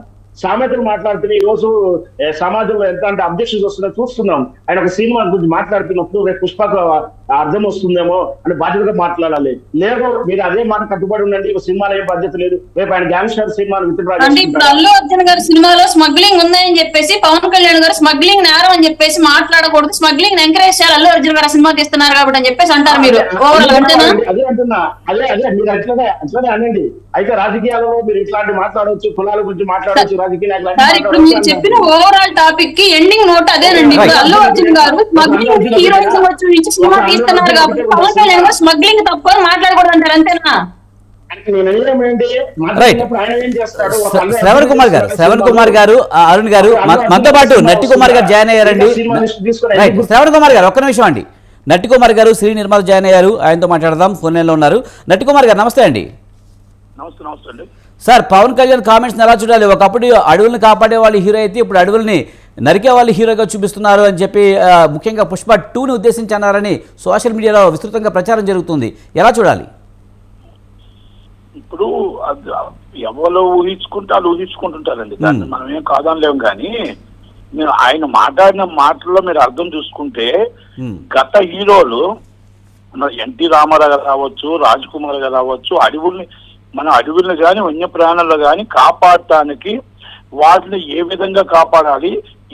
సామెతలు మాట్లాడుతున్న ఈ రోజు సమాజంలో ఎంత అంటే అబ్జెక్షన్స్ వస్తుందో చూస్తున్నాం. ఆయన ఒక సినిమా గురించి మాట్లాడుతున్నప్పుడు రేపు పుష్పకు అర్థం వస్తుందేమో అని బాధ్యతగా మాట్లాడాలి. లేదు మీరు అదే మాట కట్టుబడి ఉండండి, సినిమాలో ఏం బాధ్యత లేదు, రేపు ఆయన గ్యాంగ్స్టర్ సినిమాను అంటే ఇప్పుడు అల్లు అర్జున్ గారి సినిమాలో స్మగ్లింగ్ ఉందని చెప్పేసి పవన్ కళ్యాణ్ గారు స్మగ్లింగ్ నేరం అని చెప్పేసి మాట్లాడకూడదు, స్మగ్లింగ్ ఎంకరేజ్ చేయాలి, అల్లు అర్జున్ గారు సినిమా తీస్తున్నారు కాబట్టి అని చెప్పేసి అంటారు మీరు. అదే అంటున్నా, అదే మీరు అట్లనే అనండి. అయితే రాజకీయాలలో మీరు ఇట్లాంటి మాట్లాడవచ్చు, కులాల గురించి మాట్లాడవచ్చు, ఇప్పుడు మీరు చెప్పిన ఓవరాల్ టాపిక్ కి ఎండింగ్ నోట్ అదేనండి. ఇప్పుడు అల్లు అర్జున్ గారు స్మగ్లింగ్ హీరోయిజం వచ్చి సినిమా తీస్తున్నారు కాబట్టి పవన్ కళ్యాణ్ గారు స్మగ్లింగ్ తప్పు అని మాట్లాడకూడదు అంటారు, అంతేనా? శ్రవణ్ కుమార్ గారు అరుణ్ గారు మనతో పాటు నట్టి కుమార్ గారు జాయిన్ అయ్యారండి. శ్రవణ్ కుమార్ గారు ఒక్క నిమిషం అండి. నట్టి కుమార్ గారు శ్రీ నిర్మల్ జాయిన్ అయ్యారు, ఆయనతో మాట్లాడదాం. ఫోన్ లైన్ లో ఉన్నారు. నట్టి కుమార్ గారు నమస్తే అండి. నమస్తే అండి సార్, పవన్ కళ్యాణ్ కామెంట్స్ ఎలా చూడాలి? ఒకప్పుడు అడవుల్ని కాపాడే వాళ్ళు హీరో అయితే ఇప్పుడు అడవుల్ని నరికే వాళ్ళు హీరోగా చూపిస్తున్నారు అని చెప్పి ముఖ్యంగా పుష్ప 2ని ఉద్దేశించి అన్నారని సోషల్ మీడియాలో విస్తృతంగా ప్రచారం జరుగుతుంది. ఎలా చూడాలి? ఇప్పుడు ఎవరు ఊహించుకుంటుంటారండి, దాన్ని మనం ఏం కాదనలేము. కానీ మీరు ఆయన మాట్లాడిన మాటల్లో మీరు అర్థం చూసుకుంటే గత హీరోలు ఎన్టీ రామారావు గారు కావచ్చు, రాజ్ కుమార్ గారు కావచ్చు, అడవుల్ని కానీ వన్యప్రాణులను కానీ కాపాడటానికి వాటిని ఏ విధంగా కాపాడాలి,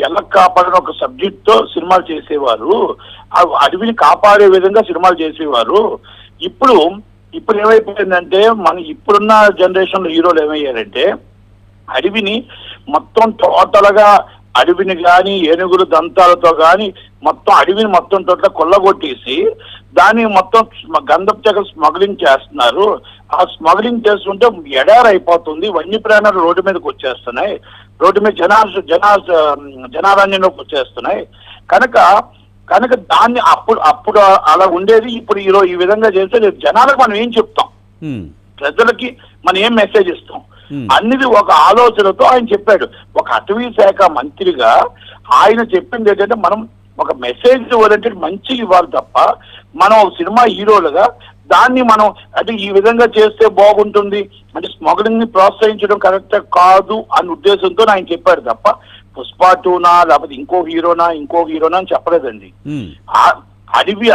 ఎలా కాపాడని ఒక సబ్జెక్ట్ తో సినిమాలు చేసేవారు. అడవిని కాపాడే విధంగా సినిమాలు చేసేవారు. ఇప్పుడు ఏమైపోయిందంటే ఇప్పుడున్న జనరేషన్ లో హీరోలు ఏమయ్యారంటే అడవిని మొత్తం టోటల్ గా అడవిని గాని ఏనుగులు దంతాలతో గాని మొత్తం అడవిని మొత్తం తోట కొల్లగొట్టేసి దాన్ని మొత్తం గంధపు చెక్కలు స్మగ్లింగ్ చేస్తున్నారు. ఆ స్మగ్లింగ్ చేస్తుంటే ఎడారైపోతుంది, వన్యప్రాణాలు రోడ్డు మీదకి వచ్చేస్తున్నాయి, రోడ్డు మీద జనారణ్యంలోకి వచ్చేస్తున్నాయి. కనుక దాన్ని అప్పుడు అలా ఉండేది. ఇప్పుడు ఈ విధంగా చేస్తే జనాలకు మనం ఏం చెప్తాం, ప్రజలకి మనం ఏం మెసేజ్ ఇస్తాం అన్నిది ఒక ఆలోచనతో ఆయన చెప్పాడు. ఒక అటవీ శాఖ మంత్రిగా ఆయన చెప్పింది ఏంటంటే మనం ఒక మెసేజ్ ఓరియంటెడ్ మంచి ఇవ్వాలి తప్ప మనం ఒక సినిమా హీరోలుగా దాన్ని మనం అంటే ఈ విధంగా చేస్తే బాగుంటుంది అంటే స్మగ్లింగ్ ని ప్రోత్సహించడం కరెక్ట్ కాదు అనే ఉద్దేశంతో ఆయన చెప్పాడు తప్ప పుష్ప 2నా లేకపోతే ఇంకో హీరోనా అని చెప్పలేదండి. అడవి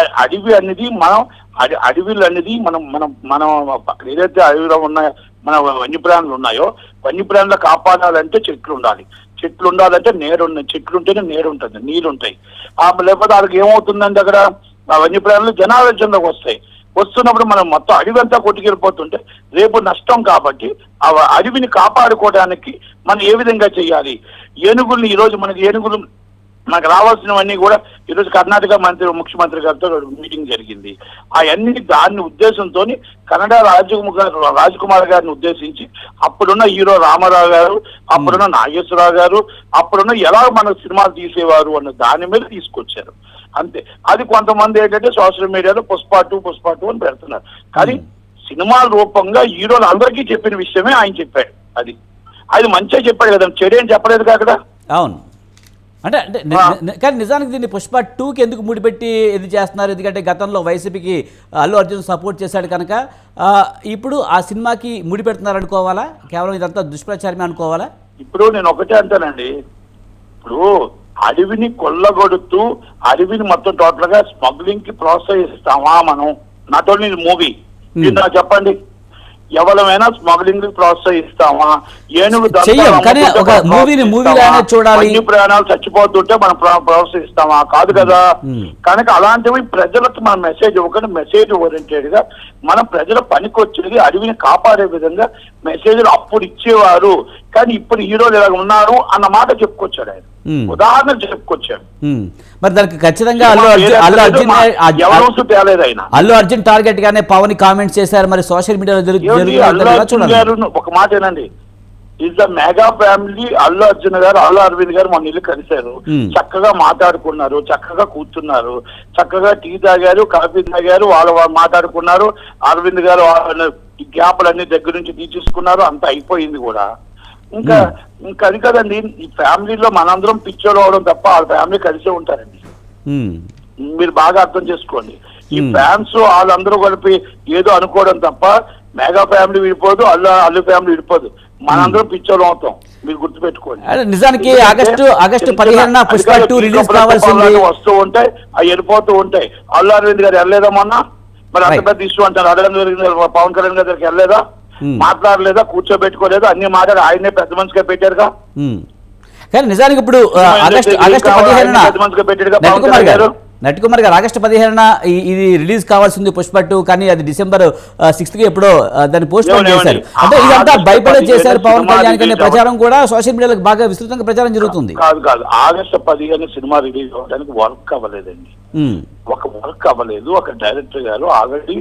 అనేది అడవిలు అనేది మనం ఏదైతే అడవిలో ఉన్నాయో మన వన్యప్రాణులు ఉన్నాయో వన్యప్రాణులు కాపాడాలంటే చెట్లు ఉండాలంటే చెట్లు ఉంటేనే నీరు ఉంటుంది, నీళ్ళు ఉంటాయి. లేకపోతే వాళ్ళకి ఏమవుతుందంటే అక్కడ వన్యప్రాణులు జనాలోచనలోకి వస్తున్నప్పుడు మనం మొత్తం అడవి అంతా కొట్టుకెళ్ళిపోతుంటే రేపు నష్టం. కాబట్టి ఆ అడవిని కాపాడుకోవడానికి మనం ఏ విధంగా చేయాలి, ఏనుగుల్ని ఈరోజు మనకు రావాల్సినవన్నీ కూడా ఈరోజు కర్ణాటక ముఖ్యమంత్రి గారితో మీటింగ్ జరిగింది. దాని ఉద్దేశంతో కన్నడ రాజ్ కుమార్ గారిని ఉద్దేశించి అప్పుడున్న హీరో రామారావు గారు, అప్పుడున్న నాగేశ్వరరావు గారు, అప్పుడున్న ఎలా మన సినిమాలు తీసేవారు అన్న దాని మీద తీసుకొచ్చారు అంతే. అది కొంతమంది ఏంటంటే సోషల్ మీడియాలో పుష్ప 2 అని పెడుతున్నారు. కానీ సినిమాల రూపంగా హీరోలు అందరికీ చెప్పిన విషయమే ఆయన చెప్పాడు. అది మంచిగా చెప్పాడు కదా, చెడు ఏం చెప్పలేదు కదా. అవును, అంటే కానీ నిజానికి దీన్ని పుష్ప 2కి ఎందుకు ముడిపెట్టి ఇది చేస్తున్నారు? ఎందుకంటే గతంలో వైసీపీకి అల్లు అర్జున్ సపోర్ట్ చేశాడు కనుక ఇప్పుడు ఆ సినిమాకి ముడిపెడుతున్నారు అనుకోవాలా? కేవలం ఇదంతా దుష్ప్రచారమే అనుకోవాలా? ఇప్పుడు నేను ఒకటే అంటానండి, ఇప్పుడు అడవిని కొల్లగొడుతూ అడవిని మొత్తం టోటల్ గా స్మగ్లింగ్ కి ప్రోత్సహిస్తామా మనం? నాట్ ఓన్లీ మూవీ, నాకు చెప్పండి, ఎవరైనా స్మగ్లింగ్ ప్రోత్సహిస్తామా? ఏనుగు ప్రాణాలు చచ్చిపోతుంటే మనం ప్రోత్సహిస్తామా? కాదు కదా. కనుక అలాంటివి ప్రజలకు మన మెసేజ్ ఇవ్వకుండా మెసేజ్ ఓరియంటెడ్ గా మన ప్రజల పనికి వచ్చేది అడవిని కాపాడే విధంగా మెసేజ్లు అప్పుడు ఇచ్చేవారు. కానీ ఇప్పుడు హీరోలు ఇలా ఉన్నారు అన్న మాట చెప్పుకొచ్చాడు ఆయన, ఉదాహరణ చెప్పుకొచ్చాడు. మరి దానికి ఖచ్చితంగా అల్లు అర్జున్ టార్గెట్ గానే పవన్ కామెంట్స్ చేశారు. మరి సోషల్ మీడియాలో ఒక మాట ఏనండి, is the mega family. Allu Arjun గారు అల్లు అరవింద్ గారు మొన్న ఇల్లు కలిశారు, చక్కగా మాట్లాడుకున్నారు, చక్కగా కూర్చున్నారు, చక్కగా టీ తాగారు, కాఫీ తాగారు, వాళ్ళు మాట్లాడుకున్నారు. అరవింద్ గారు గ్యాప్లన్నీ దగ్గర నుంచి తీసేసుకున్నారు, అంత అయిపోయింది కూడా. ఇంకా అది కదండి, ఈ ఫ్యామిలీలో మనందరం పిక్చర్ అవడం తప్ప వాళ్ళ ఫ్యామిలీ కలిసే ఉంటారండి. మీరు బాగా అర్థం చేసుకోండి. ఈ ఫ్యాన్స్ వాళ్ళందరూ కలిపి ఏదో అనుకోవడం తప్ప మెగా ఫ్యామిలీ విడిపోదు, అల్లు ఫ్యామిలీ విడిపోదు, మనందరం పిక్చర్ అవుతాం. మీరు గుర్తుపెట్టుకోండి. నిజానికి ఆగస్టు 15న పుష్ప 2 రిలీజ్ కావాల్సింది వస్తూ ఉంటాయి, అవి వెళ్ళిపోతూ ఉంటాయి. అల్లు అరవింద్ గారు వెళ్ళలేదా మొన్న? మరి అంత పెద్ద ఇష్యూ అంటారు. పవన్ కళ్యాణ్ గారి దగ్గరికి వెళ్ళలేదా? మాట్లాడలేదా? కూర్చోబెట్టుకోలేదా? అన్ని మాట్లాడి ఆయనే పెద్ద మనిషిగా పెట్టారుగా. కానీ నిజానికి ఇప్పుడు ఆగస్టు 15న నటికుమార్ గారు ఆగస్టు 15న ఇది రిలీజ్ కావాల్సింది పుష్ప 2, కానీ అది December 6th ఎప్పుడో దాన్ని పోస్ట్ పోన్ చేశారు. అంటే ఇదంతా భయపడే చేశారు పవన్ కళ్యాణ్ అనే ప్రచారం కూడా సోషల్ మీడియాలో బాగా విస్తృతంగా ప్రచారం జరుగుతుంది. కాదు ఆగస్టు 15 సినిమా రిలీజ్ అవ్వడానికి వర్క్ అవ్వలేదండి. వర్క్ అవ్వలేదు. ఒక డైరెక్టర్ గారు ఆల్రెడీ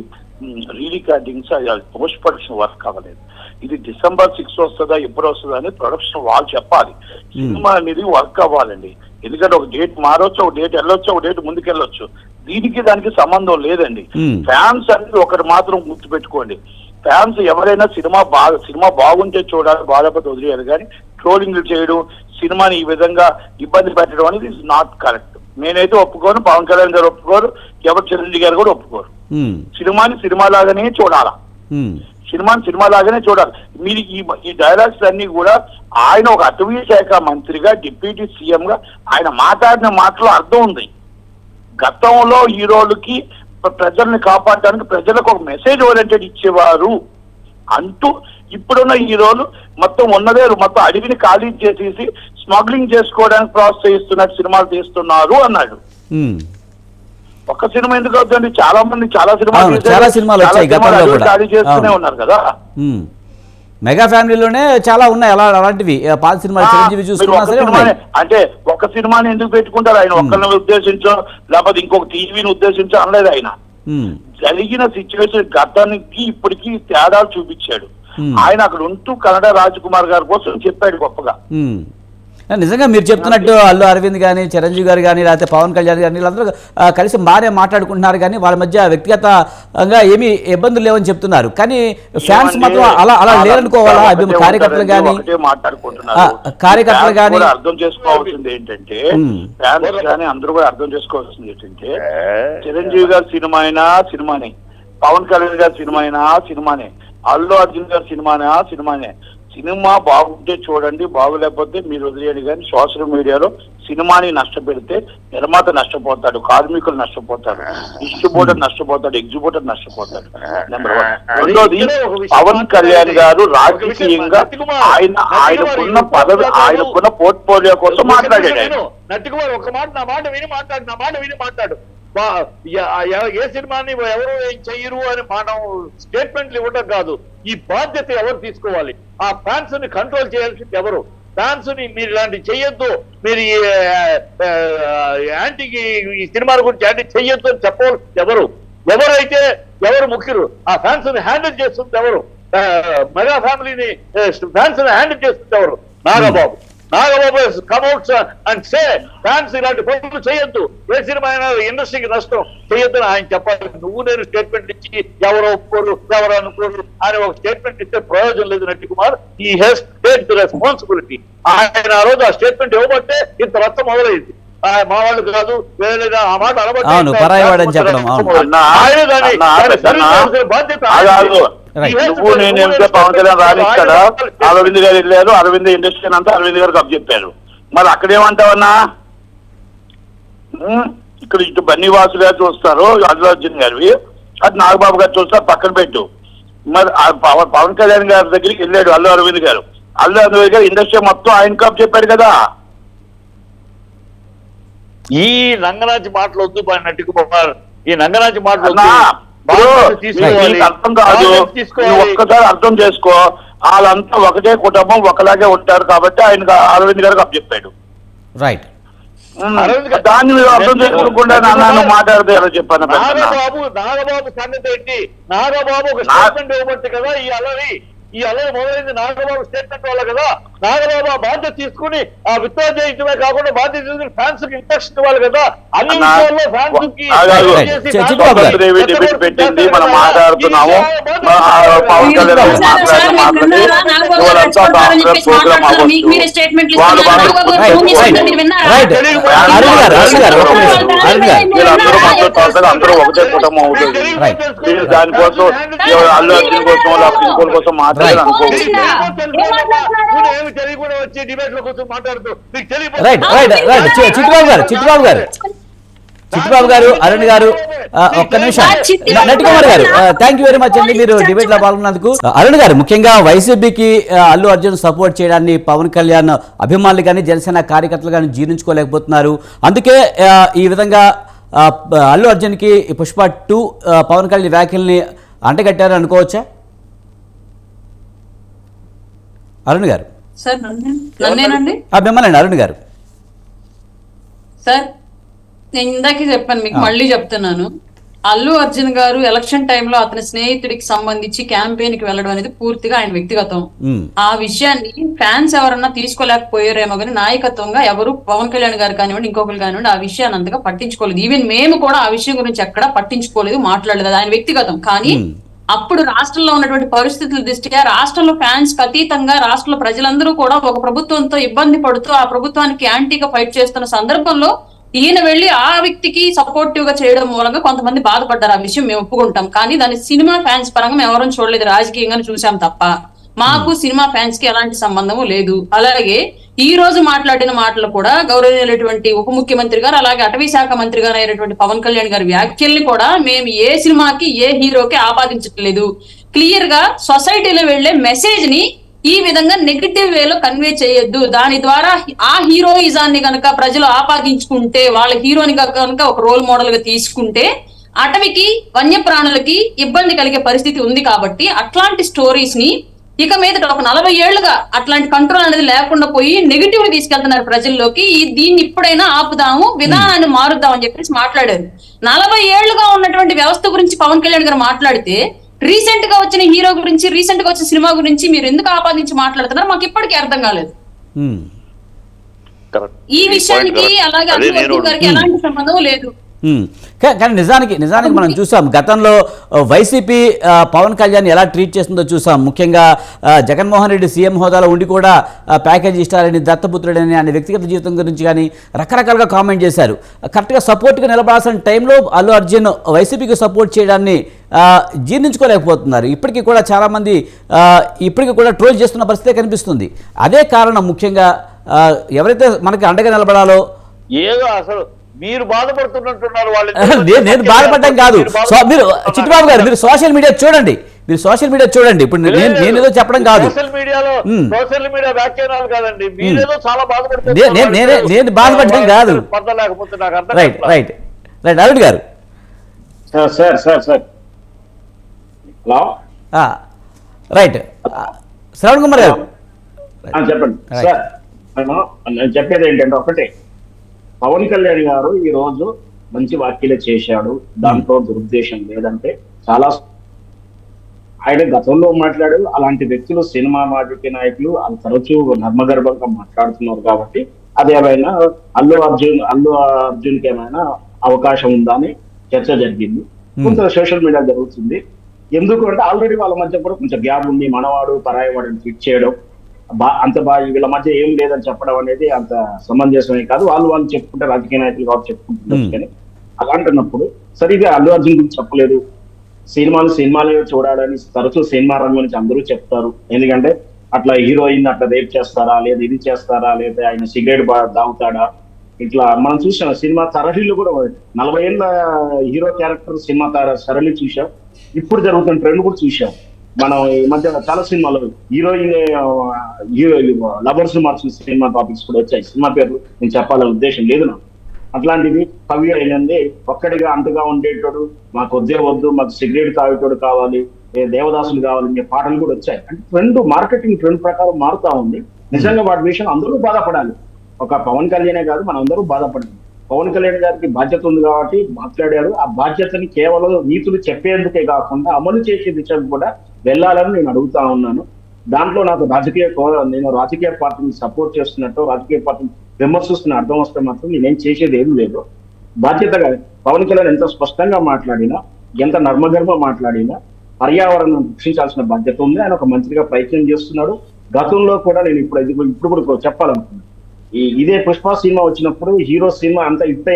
రీరికార్డింగ్స్ పోస్ట్ ప్రొడక్షన్ వర్క్ అవ్వలేదు. ఇది December 6 వస్తుందా ఎప్పుడు వస్తుందా అని ప్రొడక్షన్ వాళ్ళు చెప్పాలి. సినిమా అనేది వర్క్ అవ్వాలండి. ఎందుకంటే ఒక డేట్ మారొచ్చు, ఒక డేట్ వెళ్ళొచ్చు, ఒక డేట్ ముందుకెళ్ళొచ్చు. దానికి సంబంధం లేదండి. ఫ్యాన్స్ అనేది ఒకటి మాత్రం గుర్తుపెట్టుకోండి, ఫ్యాన్స్ ఎవరైనా సినిమా బాగుంటే చూడాలి, బాధపడి వదిలేయాలి. కానీ ట్రోలింగ్లు చేయడం, సినిమాని ఈ విధంగా ఇబ్బంది పెట్టడం అనేది ఇస్ నాట్ కరెక్ట్. నేనైతే ఒప్పుకోను, పవన్ కళ్యాణ్ గారు ఒప్పుకోరు, ఎవరు చిరంజీవి గారు కూడా ఒప్పుకోరు. సినిమాని సినిమా లాగానే చూడాలా, సినిమా లాగానే చూడాలి. మీరు ఈ డైలాగ్స్ అన్ని కూడా ఆయన ఒక అటవీ శాఖ మంత్రిగా, డిప్యూటీ సీఎం గా ఆయన మాట్లాడిన మాటలో అర్థం ఉంది. గతంలో హీరోలకి ప్రజల్ని కాపాడడానికి ప్రజలకు ఒక మెసేజ్ ఓరియంటెడ్ ఇచ్చేవారు అంటూ ఇప్పుడున్న హీరోలు మొత్తం అడవిని ఖాళీ చేసేసి స్మగ్లింగ్ చేసుకోవడానికి ప్రోత్సహిస్తున్నట్టు సినిమాలు తీస్తున్నారు అన్నాడు. ఒక్క సినిమా ఎందుకు అవుతుంది? చాలా మంది చాలా సినిమాలు వచ్చాయి గతంలో కూడా ఖాళీ చేస్తూనే ఉన్నారు కదా. మెగా ఫ్యామిలీలోనే చాలా ఉన్నాయి అలాంటివి పాత సినిమాలు చిరంజీవి చూసుకున్నా సరే ఉన్నాయి. అంటే ఒక సినిమాని ఎందుకు పెట్టుకుంటారు? ఆయన ఒక్కరిని ఉద్దేశించో లేకపోతే ఇంకొక టీవీని ఉద్దేశించో అనలేదు ఆయన. జరిగిన సిచ్యువేషన్ గతానికి ఇప్పటికీ తేడాలు చూపించాడు. ఆయన అక్కడ ఉంటూ కన్నడ రాజకుమార్ గారి కోసం చెప్పాడు గొప్పగా. నిజంగా మీరు చెప్తున్నట్టు అల్లు అరవింద్ కానీ చిరంజీవి గారు కానీ లేకపోతే పవన్ కళ్యాణ్ గారిని వీళ్ళందరూ కలిసి బాగానే మాట్లాడుకుంటున్నారు, కానీ వాళ్ళ మధ్య వ్యక్తిగతంగా ఏమీ ఇబ్బందులు లేవని చెప్తున్నారు. కానీ ఫ్యాన్స్ మాత్రం అలా లేరనుకోవాలా? కార్యకర్తలు కానీ అర్థం చేసుకోవాల్సింది ఏంటంటే, ఫ్యాన్స్ కానీ అందరూ కూడా అర్థం చేసుకోవాల్సింది ఏంటంటే, చిరంజీవి గారి సినిమా అయినా సినిమానే, పవన్ కళ్యాణ్ గారి సినిమా అయినా సినిమానే, అల్లు అర్జున్ గారి సినిమానే సినిమానే. సినిమా బాగుంటే చూడండి, బాగులేకపోతే మీరు వదిలేయండి. కానీ సోషల్ మీడియాలో సినిమాని నష్టపెడితే నిర్మాత నష్టపోతాడు, కార్మికులు నష్టపోతాడు, డిస్ట్రిబ్యూటర్ నష్టపోతాడు, ఎగ్జిబ్యూటర్ నష్టపోతాడు. నెంబర్ 1. రెండోది, పవన్ కళ్యాణ్ గారు రాజకీయంగా ఆయనకున్న పదవి, ఆయనకున్న పోర్ట్ఫోలియో కోసం మాట్లాడాడు. నట్టుకుమార్ ఒక మాట నా మాట విని మాట్లాడు. ఏ సినిమాని ఎవరు ఏం చెయ్యరు అని మనం స్టేట్మెంట్లు ఇవ్వడం కాదు. ఈ బాధ్యత ఎవరు తీసుకోవాలి? ఆ ఫ్యాన్స్ ని కంట్రోల్ చేయాల్సింది ఎవరు? ఫ్యాన్స్ ని మీరు ఇలాంటి చెయ్యొద్దు, మీరు యాంటీకి ఈ సినిమాల గురించి యాంటీ చెయ్యొద్దు అని చెప్పవలసింది ఎవరు? ఎవరు ముఖ్యులు? ఆ ఫ్యాన్స్ ని హ్యాండిల్ చేస్తుంది ఎవరు? మెగా ఫ్యామిలీని ఫ్యాన్స్ ని హ్యాండిల్ చేస్తుంది ఎవరు? నాగబాబు కమ్అట్స్ అండ్ సే ఫ్యాన్స్ ఇలాంటి పనులు చేయొద్దు, ఏ సినిమా అయినా ఇండస్ట్రీకి నష్టం చేయొద్దని ఆయన చెప్పాలి. నువ్వు నేను స్టేట్మెంట్ ఇచ్చి ఎవరు ఒప్పుకోరు ఎవరు అనుకోరు అని ఒక స్టేట్మెంట్ ఇస్తే ప్రయోజనం లేదు. నట్టికుమార్ ఈ హెస్ టేక్ ది రెస్పాన్సిబిలిటీ. ఆయన ఆ రోజు ఆ స్టేట్మెంట్ ఇవ్వబట్టే ఇంత రక్తం మొదలైంది. మా వాళ్ళు కాదు వేరే ఆ మాట బాధ్యత. నువ్వు నేను వెళ్తే పవన్ కళ్యాణ్ రానిస్తాడా? అరవింద్ గారు వెళ్ళారు, అరవింద్ ఇండస్ట్రీ అంతా అరవింద్ గారికి అప్పచెప్పారు. మరి అక్కడేమంటావన్నా? ఇక్కడ ఇటు బన్నీవాసు గారు చూస్తారు అల్లు అర్జున్ గారివి, అటు నాగబాబు గారు చూస్తారు, పక్కన పెట్టు. మరి పవన్ కళ్యాణ్ గారి దగ్గరికి వెళ్ళాడు అల్లు అరవింద్ గారు. అల్లు అరవింద్ గారు ఇండస్ట్రీ మొత్తం ఆయన కప్ చెప్పాడు కదా. ఈ నంగనాచి మాటలు వద్దు నట్టికుమార్, ఈ నంగనాచి మాటలు అర్థం కాదు. ఒక్కసారి అర్థం చేసుకో, వాళ్ళంతా ఒకటే కుటుంబం, ఒకలాగే ఉంటారు కాబట్టి ఆయన అరవింద్ గారికి అప్పచెప్పాడు. రైట్. దాన్ని మీరు అర్థం చేసుకోకుండా నాన్న మాట్లాడితే ఎలా చెప్పాను? నాగబాబు సంగతి ఏంటి? నాగబాబు ఒక స్టేట్మెంట్ ఇవ్వబట్టి కదా ఈ అల్లరి మొదలైంది. నాగబాబు స్టేట్మెంట్ వల్ల కదా. నాగబాబు ఆ బాధ్యత తీసుకుని ఆ విత్డ్రా చేయించడమే కాకుండా బాధ్యత తీసుకుని ఫ్యాన్స్ కి ఇంట్రెక్షన్ ఇవ్వాలి కదా. అన్ని విషయాల్లో ఫ్యాన్స్ కి పెట్టింది మనం మాట్లాడుతున్నాము. పవన్ కళ్యాణ్ అందరూ ఒకటే కుటుంబం అవుతుంది. దానికోసం అల్లు అర్జున్ కోసం ప్రిన్సిపల్ కోసం మాట్లాడాలి అనుకోవచ్చు. చిట్టుబాబు గారు, అరుణ్ గారు, ఒక్క నిమిషం. నటికుమార్ గారు, థ్యాంక్ యూ వెరీ మచ్ అండి మీరు డిబేట్ లో పాల్గొన్నందుకు. అరుణ్ గారు, ముఖ్యంగా వైసీపీకి అల్లు అర్జున్ సపోర్ట్ చేయడాన్ని పవన్ కళ్యాణ్ అభిమానులు కానీ జనసేన కార్యకర్తలు కానీ జీర్ణించుకోలేకపోతున్నారు. అందుకే ఈ విధంగా అల్లు అర్జున్ కి పుష్ప 2 పవన్ కళ్యాణ్ వ్యాఖ్యల్ని అంటగట్టారు అనుకోవచ్చా? అరుణ్ గారు సార్ నన్నేనండి మిమ్మల్ని అరుణ్ గారు. సార్ నేను ఇందాకే చెప్పాను మీకు, మళ్ళీ చెప్తున్నాను. అల్లు అర్జున్ గారు ఎలక్షన్ టైంలో అతని స్నేహితుడికి సంబంధించి క్యాంపెయిన్ కి వెళ్ళడం అనేది పూర్తిగా ఆయన వ్యక్తిగతం. ఆ విషయాన్ని ఫ్యాన్స్ ఎవరన్నా తీసుకోలేకపోయారేమో కానీ నాయకత్వంగా ఎవరు పవన్ కళ్యాణ్ గారు కానివ్వండి ఇంకొకరు కానివ్వండి ఆ విషయాన్ని అంతగా పట్టించుకోలేదు. ఈవెన్ మేము కూడా ఆ విషయం గురించి ఎక్కడా పట్టించుకోలేదు, మాట్లాడలేదు. ఆయన వ్యక్తిగతం. కానీ అప్పుడు రాష్ట్రంలో ఉన్నటువంటి పరిస్థితుల దృష్ట్యా రాష్ట్రంలో ఫ్యాన్స్ కి అతీతంగా రాష్ట్రంలో ప్రజలందరూ కూడా ఒక ప్రభుత్వంతో ఇబ్బంది పడుతూ ఆ ప్రభుత్వానికి యాంటీగా ఫైట్ చేస్తున్న సందర్భంలో ఈయన వెళ్లి ఆ వ్యక్తికి సపోర్టివ్ గా చేయడం మూలంగా కొంతమంది బాధపడ్డారు. ఆ విషయం మేము ఒప్పుకుంటాం. కానీ దాని సినిమా ఫ్యాన్స్ పరంగా మేము ఎవరూ చూడలేదు, రాజకీయంగానే చూసాం తప్ప మాకు సినిమా ఫ్యాన్స్ కి ఎలాంటి సంబంధము లేదు. అలాగే ఈ రోజు మాట్లాడిన మాటలు కూడా గౌరవనీయులైనటువంటి ఉప ముఖ్యమంత్రి గారు అలాగే అటవీ శాఖ మంత్రి గారు అయినటువంటి పవన్ కళ్యాణ్ గారి వ్యాఖ్యల్ని కూడా మేము ఏ సినిమాకి ఏ హీరోకి ఆపాదించట్లేదు. క్లియర్ గా సొసైటీలో వెళ్లే మెసేజ్ ని ఈ విధంగా నెగటివ్ వేలో కన్వే చేయొద్దు. దాని ద్వారా ఆ హీరోయిజాన్ని కనుక ప్రజలు ఆపాదించుకుంటే వాళ్ళ హీరోని కనుక ఒక రోల్ మోడల్ గా తీసుకుంటే అటవికి వన్యప్రాణులకి ఇబ్బంది కలిగే పరిస్థితి ఉంది. కాబట్టి అట్లాంటి స్టోరీస్ ని ఇక మీద ఒక 40 ఏళ్లుగా అట్లాంటి కంట్రోల్ అనేది లేకుండా పోయి నెగిటివ్ తీసుకెళ్తున్నారు ప్రజల్లోకి. దీన్ని ఇప్పుడైనా ఆపుదాము, విధానాన్ని మారుద్దాం అని చెప్పేసి మాట్లాడారు. 40 ఏళ్లుగా ఉన్నటువంటి వ్యవస్థ గురించి పవన్ కళ్యాణ్ గారు మాట్లాడితే, రీసెంట్ గా వచ్చిన హీరో గురించి, రీసెంట్ గా వచ్చిన సినిమా గురించి మీరు ఎందుకు ఆపాదించి మాట్లాడుతున్నారు మాకు ఇప్పటికీ అర్థం కాలేదు. ఈ విషయానికి అలాగే అల్లు అర్జున్ గారికి ఎలాంటి సంబంధం లేదు. కానీ నిజానికి మనం చూసాం గతంలో వైసీపీ పవన్ కళ్యాణ్ ఎలా ట్రీట్ చేస్తుందో చూసాం. ముఖ్యంగా జగన్మోహన్ రెడ్డి సీఎం హోదాలో ఉండి కూడా ప్యాకేజీ ఇష్టాలని, దత్తపుత్రుడని, ఆయన వ్యక్తిగత జీవితం గురించి కానీ రకరకాలుగా కామెంట్ చేశారు. కరెక్ట్గా సపోర్ట్గా నిలబడాల్సిన టైంలో అల్లు అర్జున్ వైసీపీకి సపోర్ట్ చేయడాన్ని జీర్ణించుకోలేకపోతున్నారు. ఇప్పటికీ కూడా చాలామంది ఇప్పటికీ కూడా ట్రోల్ చేస్తున్న పరిస్థితి కనిపిస్తుంది. అదే కారణం ముఖ్యంగా ఎవరైతే మనకి అండగా నిలబడాలో. ఏదో అసలు మీరు బాధపడుతున్నట్టున్నారు వాళ్ళు. నేను బాధపడటం కాదు. మీరు చిట్టిబాబు గారు మీరు సోషల్ మీడియా చూడండి, ఇప్పుడు నేను ఏదో చెప్పడం కాదు. సోషల్ మీడియా వ్యాఖ్యానాలు కాదండి, మీరేదో చాలా బాధపడుతున్నారు. నేను బాధపడటం కాదు. లేకపోతే నాకు అర్థం. రైట్ అరుణ్ గారు. Sir hello, right Shravan Kumar గారు చెప్పండి సార్. నేను చెప్పేది ఏంటంటే ఒకటే, పవన్ కళ్యాణ్ గారు ఈ రోజు మంచి వ్యాఖ్యలు చేశాడు, దాంట్లో దురుద్దేశం లేదంటే. చాలా ఆయన గతంలో మాట్లాడారు. అలాంటి వ్యక్తులు సినిమా రాజకీయ నాయకులు తరచూ నర్మగర్భంగా మాట్లాడుతున్నారు కాబట్టి అదేమైనా అల్లు అర్జున్కి ఏమైనా అవకాశం ఉందా అని చర్చ జరిగింది. కొంత సోషల్ మీడియా జరుగుతుంది. ఎందుకు అంటే ఆల్రెడీ వాళ్ళ మధ్య కూడా కొంచెం గ్యాప్ ఉంది. మనవాడు పరాయవాడిని ట్వీట్ చేయడం అంత బాగా వీళ్ళ మధ్య ఏం లేదని చెప్పడం అనేది అంత సమంజసమే కాదు. వాళ్ళు చెప్పుకుంటే రాజకీయ నాయకులు కాబట్టి చెప్పుకుంటున్నారు. కానీ అలాంటున్నప్పుడు సరిగా అల్లు అర్జున్ గురించి చెప్పలేదు. సినిమాలు చూడాలని తరచూ సినిమా రంగం నుంచి అందరూ చెప్తారు. ఎందుకంటే అట్లా హీరోయిన్ అట్లా రేప్ చేస్తారా, లేదా ఇది చేస్తారా, లేదా ఆయన సిగరెట్ తాగుతాడా, ఇట్లా మనం చూసాం. సినిమా సరళిలో కూడా 40 ఏళ్ళ హీరో క్యారెక్టర్ సినిమా సరళి చూసాం. ఇప్పుడు జరుగుతున్న ట్రెండ్ కూడా చూసాం. మనం ఈ మధ్య చాలా సినిమాలు హీరోయిన్ లవర్స్ మార్చిన సినిమా టాపిక్స్ కూడా వచ్చాయి. సినిమా పేర్లు నేను చెప్పాలనే ఉద్దేశం లేదు నాకు. అట్లాంటిది కవి అయినంది ఒక్కడిగా అంతగా ఉండేటోడు, మాకు వద్దే వద్దు, మాకు సిగరెట్ తాగేటోడు కావాలి, దేవదాసులు కావాలి పాటలు కూడా వచ్చాయి. అంటే ట్రెండ్, మార్కెటింగ్ ట్రెండ్ ప్రకారం మారుతా ఉంది. నిజంగా వాటి విషయం అందరూ బాధపడాలి. ఒక పవన్ కళ్యాణే కాదు, మనం అందరూ బాధపడాలి. పవన్ కళ్యాణ్ గారికి బాధ్యత ఉంది కాబట్టి మాట్లాడారు. ఆ బాధ్యతని కేవలం నీతులు చెప్పేందుకే కాకుండా అమలు చేసే దిశకు కూడా వెళ్ళాలని నేను అడుగుతా ఉన్నాను. దాంట్లో నాకు నేను రాజకీయ పార్టీని సపోర్ట్ చేస్తున్నట్టు, రాజకీయ పార్టీని విమర్శిస్తున్న అర్థం వస్తే మాత్రం నేనేం చేసేది ఏం లేదు. బాధ్యతగా పవన్ కళ్యాణ్ ఎంత స్పష్టంగా మాట్లాడినా, ఎంత నర్మగర్భ మాట్లాడినా పర్యావరణం రక్షించాల్సిన బాధ్యత ఉంది. ఆయన ఒక మంత్రిగా ప్రయత్నం చేస్తున్నాడు. గతంలో కూడా నేను ఇప్పుడు కూడా చెప్పాలనుకున్నాను. ఇదే పుష్ప సినిమా వచ్చినప్పుడు హీరో సినిమా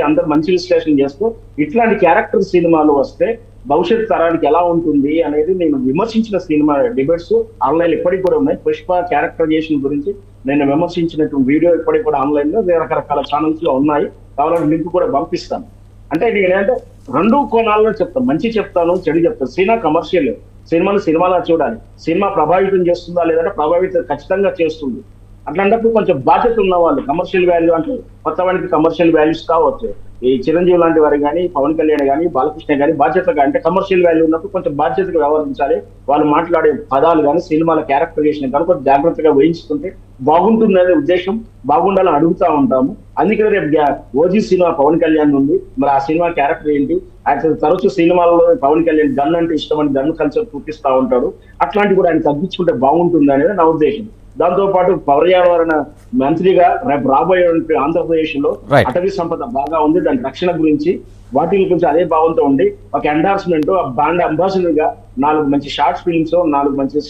అందరు మంచి విశ్లేషణ చేస్తూ ఇట్లాంటి క్యారెక్టర్ సినిమాలు వస్తే భవిష్యత్ తరానికి ఎలా ఉంటుంది అనేది నేను విమర్శించిన సినిమా డిబేట్స్ ఆన్లైన్ ఇప్పటికి కూడా ఉన్నాయి. పుష్ప క్యారెక్టరైజేషన్ గురించి నేను విమర్శించినటువంటి వీడియో ఇప్పటికి కూడా ఆన్లైన్ లో రకరకాల ఛానల్స్ లో ఉన్నాయి. కావాలంటే లింక్ కూడా పంపిస్తాను. అంటే నేనంటే 2 కోణాల్లో చెప్తాను, మంచి చెప్తాను, చెడు చెప్తాను. సినిమా కమర్షియల్, సినిమాలా చూడాలి. సినిమా ప్రభావితం చేస్తుందా లేదంటే ప్రభావితం ఖచ్చితంగా చేస్తుంది. అట్లాంటప్పుడు కొంచెం బాధ్యత ఉన్న వాళ్ళు, కమర్షియల్ వాల్యూ అంటే కొత్త వాడికి కమర్షియల్ వాల్యూస్ కావచ్చు. ఈ చిరంజీవి లాంటి వారు కానీ, పవన్ కళ్యాణ్ కానీ, బాలకృష్ణ కానీ బాధ్యతగా అంటే కమర్షియల్ వాల్యూ ఉన్నప్పుడు కొంచెం బాధ్యతగా వ్యవహరించాలి. వాళ్ళు మాట్లాడే పదాలు కానీ, సినిమాల క్యారెక్టరైజేషన్ కానీ కొంచెం జాగ్రత్తగా వహించుకుంటే బాగుంటుందనే ఉద్దేశం, బాగుండాలని అడుగుతా ఉంటాము. అందుకనే రేపు ఓజీ సినిమా పవన్ కళ్యాణ్ ఉంది. మరి ఆ సినిమా క్యారెక్టర్ ఏంటి? ఆయన తరచూ సినిమాలలో పవన్ కళ్యాణ్ గన్ అంటే ఇష్టమని గన్ కల్చర్ చూపిస్తా ఉంటాడు. అట్లాంటివి కూడా ఆయన తగ్గించుకుంటే బాగుంటుంది అనేది నా ఉద్దేశం. దాంతో పాటు పర్యావరణ మంత్రిగా రేపు రాబోయే ఆంధ్రప్రదేశ్ లో అటవీ సంపద బాగా ఉంది, దాని రక్షణ గురించి వాటి గురించి అదే భావంతో ఉండి ఒక ఎండార్స్మెంట్, బ్రాండ్ అంబాసిడర్ గా 4 మంచి షార్ట్ ఫిల్మ్స్, 4 మంచి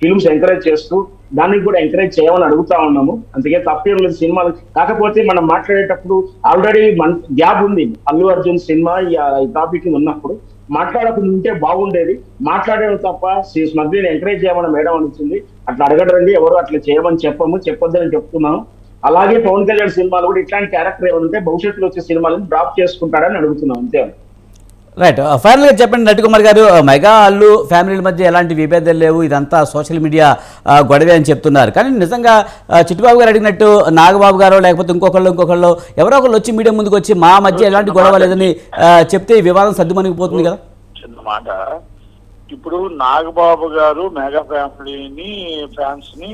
ఫిల్మ్స్ ఎంకరేజ్ చేస్తూ దానికి కూడా ఎంకరేజ్ చేయమని అడుగుతా ఉన్నాము. అందుకే తప్పేం లేదు సినిమాలు. కాకపోతే మనం మాట్లాడేటప్పుడు ఆల్రెడీ గ్యాప్ ఉంది. అల్లు అర్జున్ సినిమా ఈ టాపిక్ ఉన్నప్పుడు మాట్లాడకుండా ఉంటే బాగుండేది. మాట్లాడేది తప్ప స్మగ్లింగ్ ఎంకరేజ్ చేయమని మేడం అనిపించింది. అట్లా అడగడండి, ఎవరు అట్లా చేయమని చెప్పొద్దని చెప్తున్నాను. అలాగే పవన్ కళ్యాణ్ సినిమాలు కూడా ఇట్లాంటి క్యారెక్టర్ ఏమంటే భవిష్యత్తులో వచ్చే సినిమాలను డ్రాప్ చేసుకుంటాడని అడుగుతున్నాం, అంతే. రైట్. ఫైనల్గా చెప్పండి నటికుమార్ గారు, మెగా అల్లు ఫ్యామిలీల మధ్య ఎలాంటి విభేదాలు లేవు, ఇదంతా సోషల్ మీడియా గొడవే అని చెప్తున్నారు. కానీ నిజంగా చిట్టిబాబు గారు అడిగినట్టు నాగబాబు గారు లేకపోతే ఇంకొకళ్ళు ఎవరో ఒకళ్ళు వచ్చి మీడియా ముందుకు వచ్చి మా మధ్య ఎలాంటి గొడవ లేదని చెప్తే ఈ వివాదం సర్దుమణిగిపోతుంది కదా. చిన్న మాట, ఇప్పుడు నాగబాబు గారు మెగా ఫ్యామిలీని ఫ్యాన్స్ ని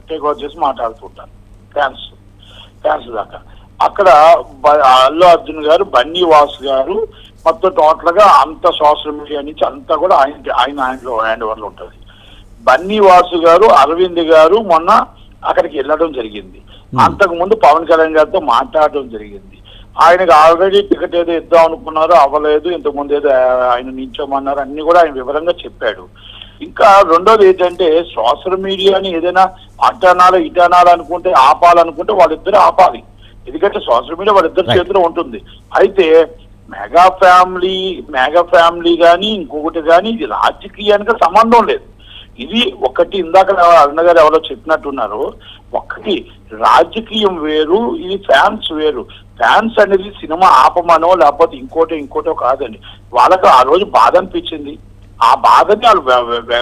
టేక్ ఓవర్ చేసి మాట్లాడుతుంటారు ఫ్యాన్స్ దాకా. అక్కడ అల్లు అర్జున్ గారు, బన్నీ వాసు గారు మొత్తం టోటల్ గా అంత సోషల్ మీడియా నుంచి అంతా కూడా ఆయన హ్యాండ్ ఓవర్లో ఉంటుంది. బన్నీ వాసు గారు, అరవింద్ గారు మొన్న అక్కడికి వెళ్ళడం జరిగింది. అంతకు ముందు పవన్ కళ్యాణ్ గారితో మాట్లాడడం జరిగింది. ఆయనకు ఆల్రెడీ టికెట్ ఏదో ఇద్దాం అనుకున్నారు, అవ్వలేదు. ఇంతకుముందు ఏదో ఆయన నించోమన్నారు, అన్ని కూడా ఆయన వివరంగా చెప్పాడు. ఇంకా రెండోది ఏంటంటే సోషల్ మీడియాని ఏదైనా అటనాలు ఇటనాలు అనుకుంటే ఆపాలనుకుంటే వాళ్ళిద్దరు ఆపాలి. ఎందుకంటే సోషల్ మీడియా వాళ్ళిద్దరు చేతిలో ఉంటుంది. అయితే మెగా ఫ్యామిలీ కానీ ఇంకొకటి కానీ ఇది రాజకీయానికి సంబంధం లేదు. ఇది ఒకటి ఇందాక అరుణ గారు ఎవరో చెప్పినట్టున్నారు. ఒకటి రాజకీయం వేరు, ఇది ఫ్యాన్స్ వేరు. ఫ్యాన్స్ అనేది సినిమా ఆపమనో లేకపోతే ఇంకోటో కాదండి. వాళ్ళకు ఆ రోజు బాధ అనిపించింది, ఆ బాధని వాళ్ళు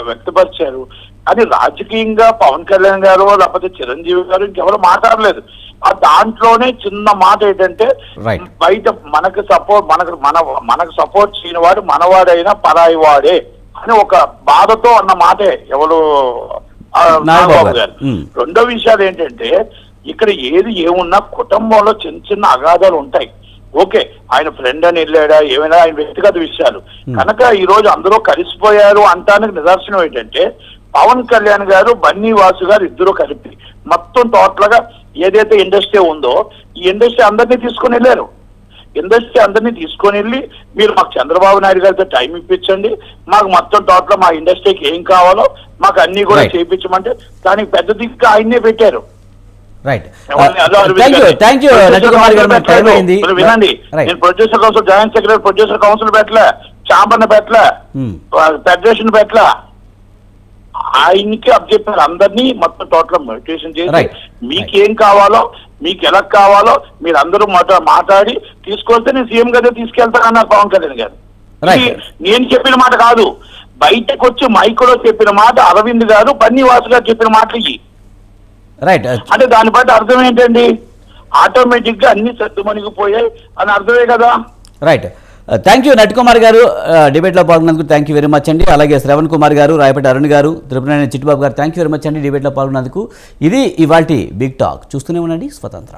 వ్యక్తపరిచారు. కానీ రాజకీయంగా పవన్ కళ్యాణ్ గారు లేకపోతే చిరంజీవి గారు ఇంకెవరు మాట్లాడలేదు. ఆ దాంట్లోనే చిన్న మాట ఏంటంటే బయట మనకు సపోర్ట్ చేయని వాడు మనవాడైనా పరాయి వాడే అని ఒక బాధతో అన్న మాటే ఎవరు నాగబాబు గారు. రెండో విషయాలు ఏంటంటే ఇక్కడ ఏమున్నా కుటుంబంలో చిన్న అగాధాలు ఉంటాయి. ఓకే, ఆయన ఫ్రెండ్ అని వెళ్ళాడా ఏమైనా ఆయన వ్యక్తిగత విషయాలు కనుక ఈ రోజు అందరూ కలిసిపోయారు అంటానికి నిదర్శనం ఏంటంటే పవన్ కళ్యాణ్ గారు, బన్నీ వాసు గారు ఇద్దరు కలిపి మొత్తం టోటల్ గా ఏదైతే ఇండస్ట్రీ ఉందో ఈ ఇండస్ట్రీ అందరినీ తీసుకొని వెళ్ళారు. అందరినీ తీసుకొని వెళ్ళి మీరు మాకు చంద్రబాబు నాయుడు గారితో టైం ఇప్పించండి, మాకు మొత్తం టోటల్ మా ఇండస్ట్రీకి ఏం కావాలో మాకు అన్ని కూడా చేయించమంటే దానికి పెద్ద దిక్కు ఆయన్నే పెట్టారు. వినండి, నేను producer council joint secretary, producer council పెట్టలే, ఛాంబర్ పెట్టలే, ఫెడరేషన్ పెట్టలే, ఆయనకి అప్పచెప్పారు. అందరినీ మొత్తం టోటల్ మెడిటేషన్ చేసి మీకేం కావాలో మీకు ఎలా కావాలో మీరు అందరూ మాట్లాడి తీసుకొస్తే నేను సీఎం గారు తీసుకెళ్తానన్నారు పవన్ కళ్యాణ్ గారు. నేను చెప్పిన మాట కాదు, బయటకు వచ్చి మైకులో చెప్పిన మాట అరవింద్ గారు, బన్నీ వాసు గారు చెప్పిన మాటలు ఇవి. అంటే దాన్ని బట్టి అర్థం ఏంటండి, ఆటోమేటిక్ గా అన్ని సర్దుమణిగిపోయాయి అని అర్థమే కదా. రైట్, థ్యాంక్ యూ నట్కుమార్ గారు, డిబేట్లో పాల్గొన్నందుకు థ్యాంక్ యూ వెరీ మచ్ అండి. అలాగే శ్రవణ్ కుమార్ గారు, రాయపేట అరుణ్ గారు, తిరుపతి చిట్టుబాబు గారు థ్యాంక్ యూ వెరీ మచ్ అండి డిబేట్లో పాల్గొన్నందుకు. ఇది ఇవాల్టి బిగ్ టాక్. చూస్తూనే ఉండండి స్వతంత్ర.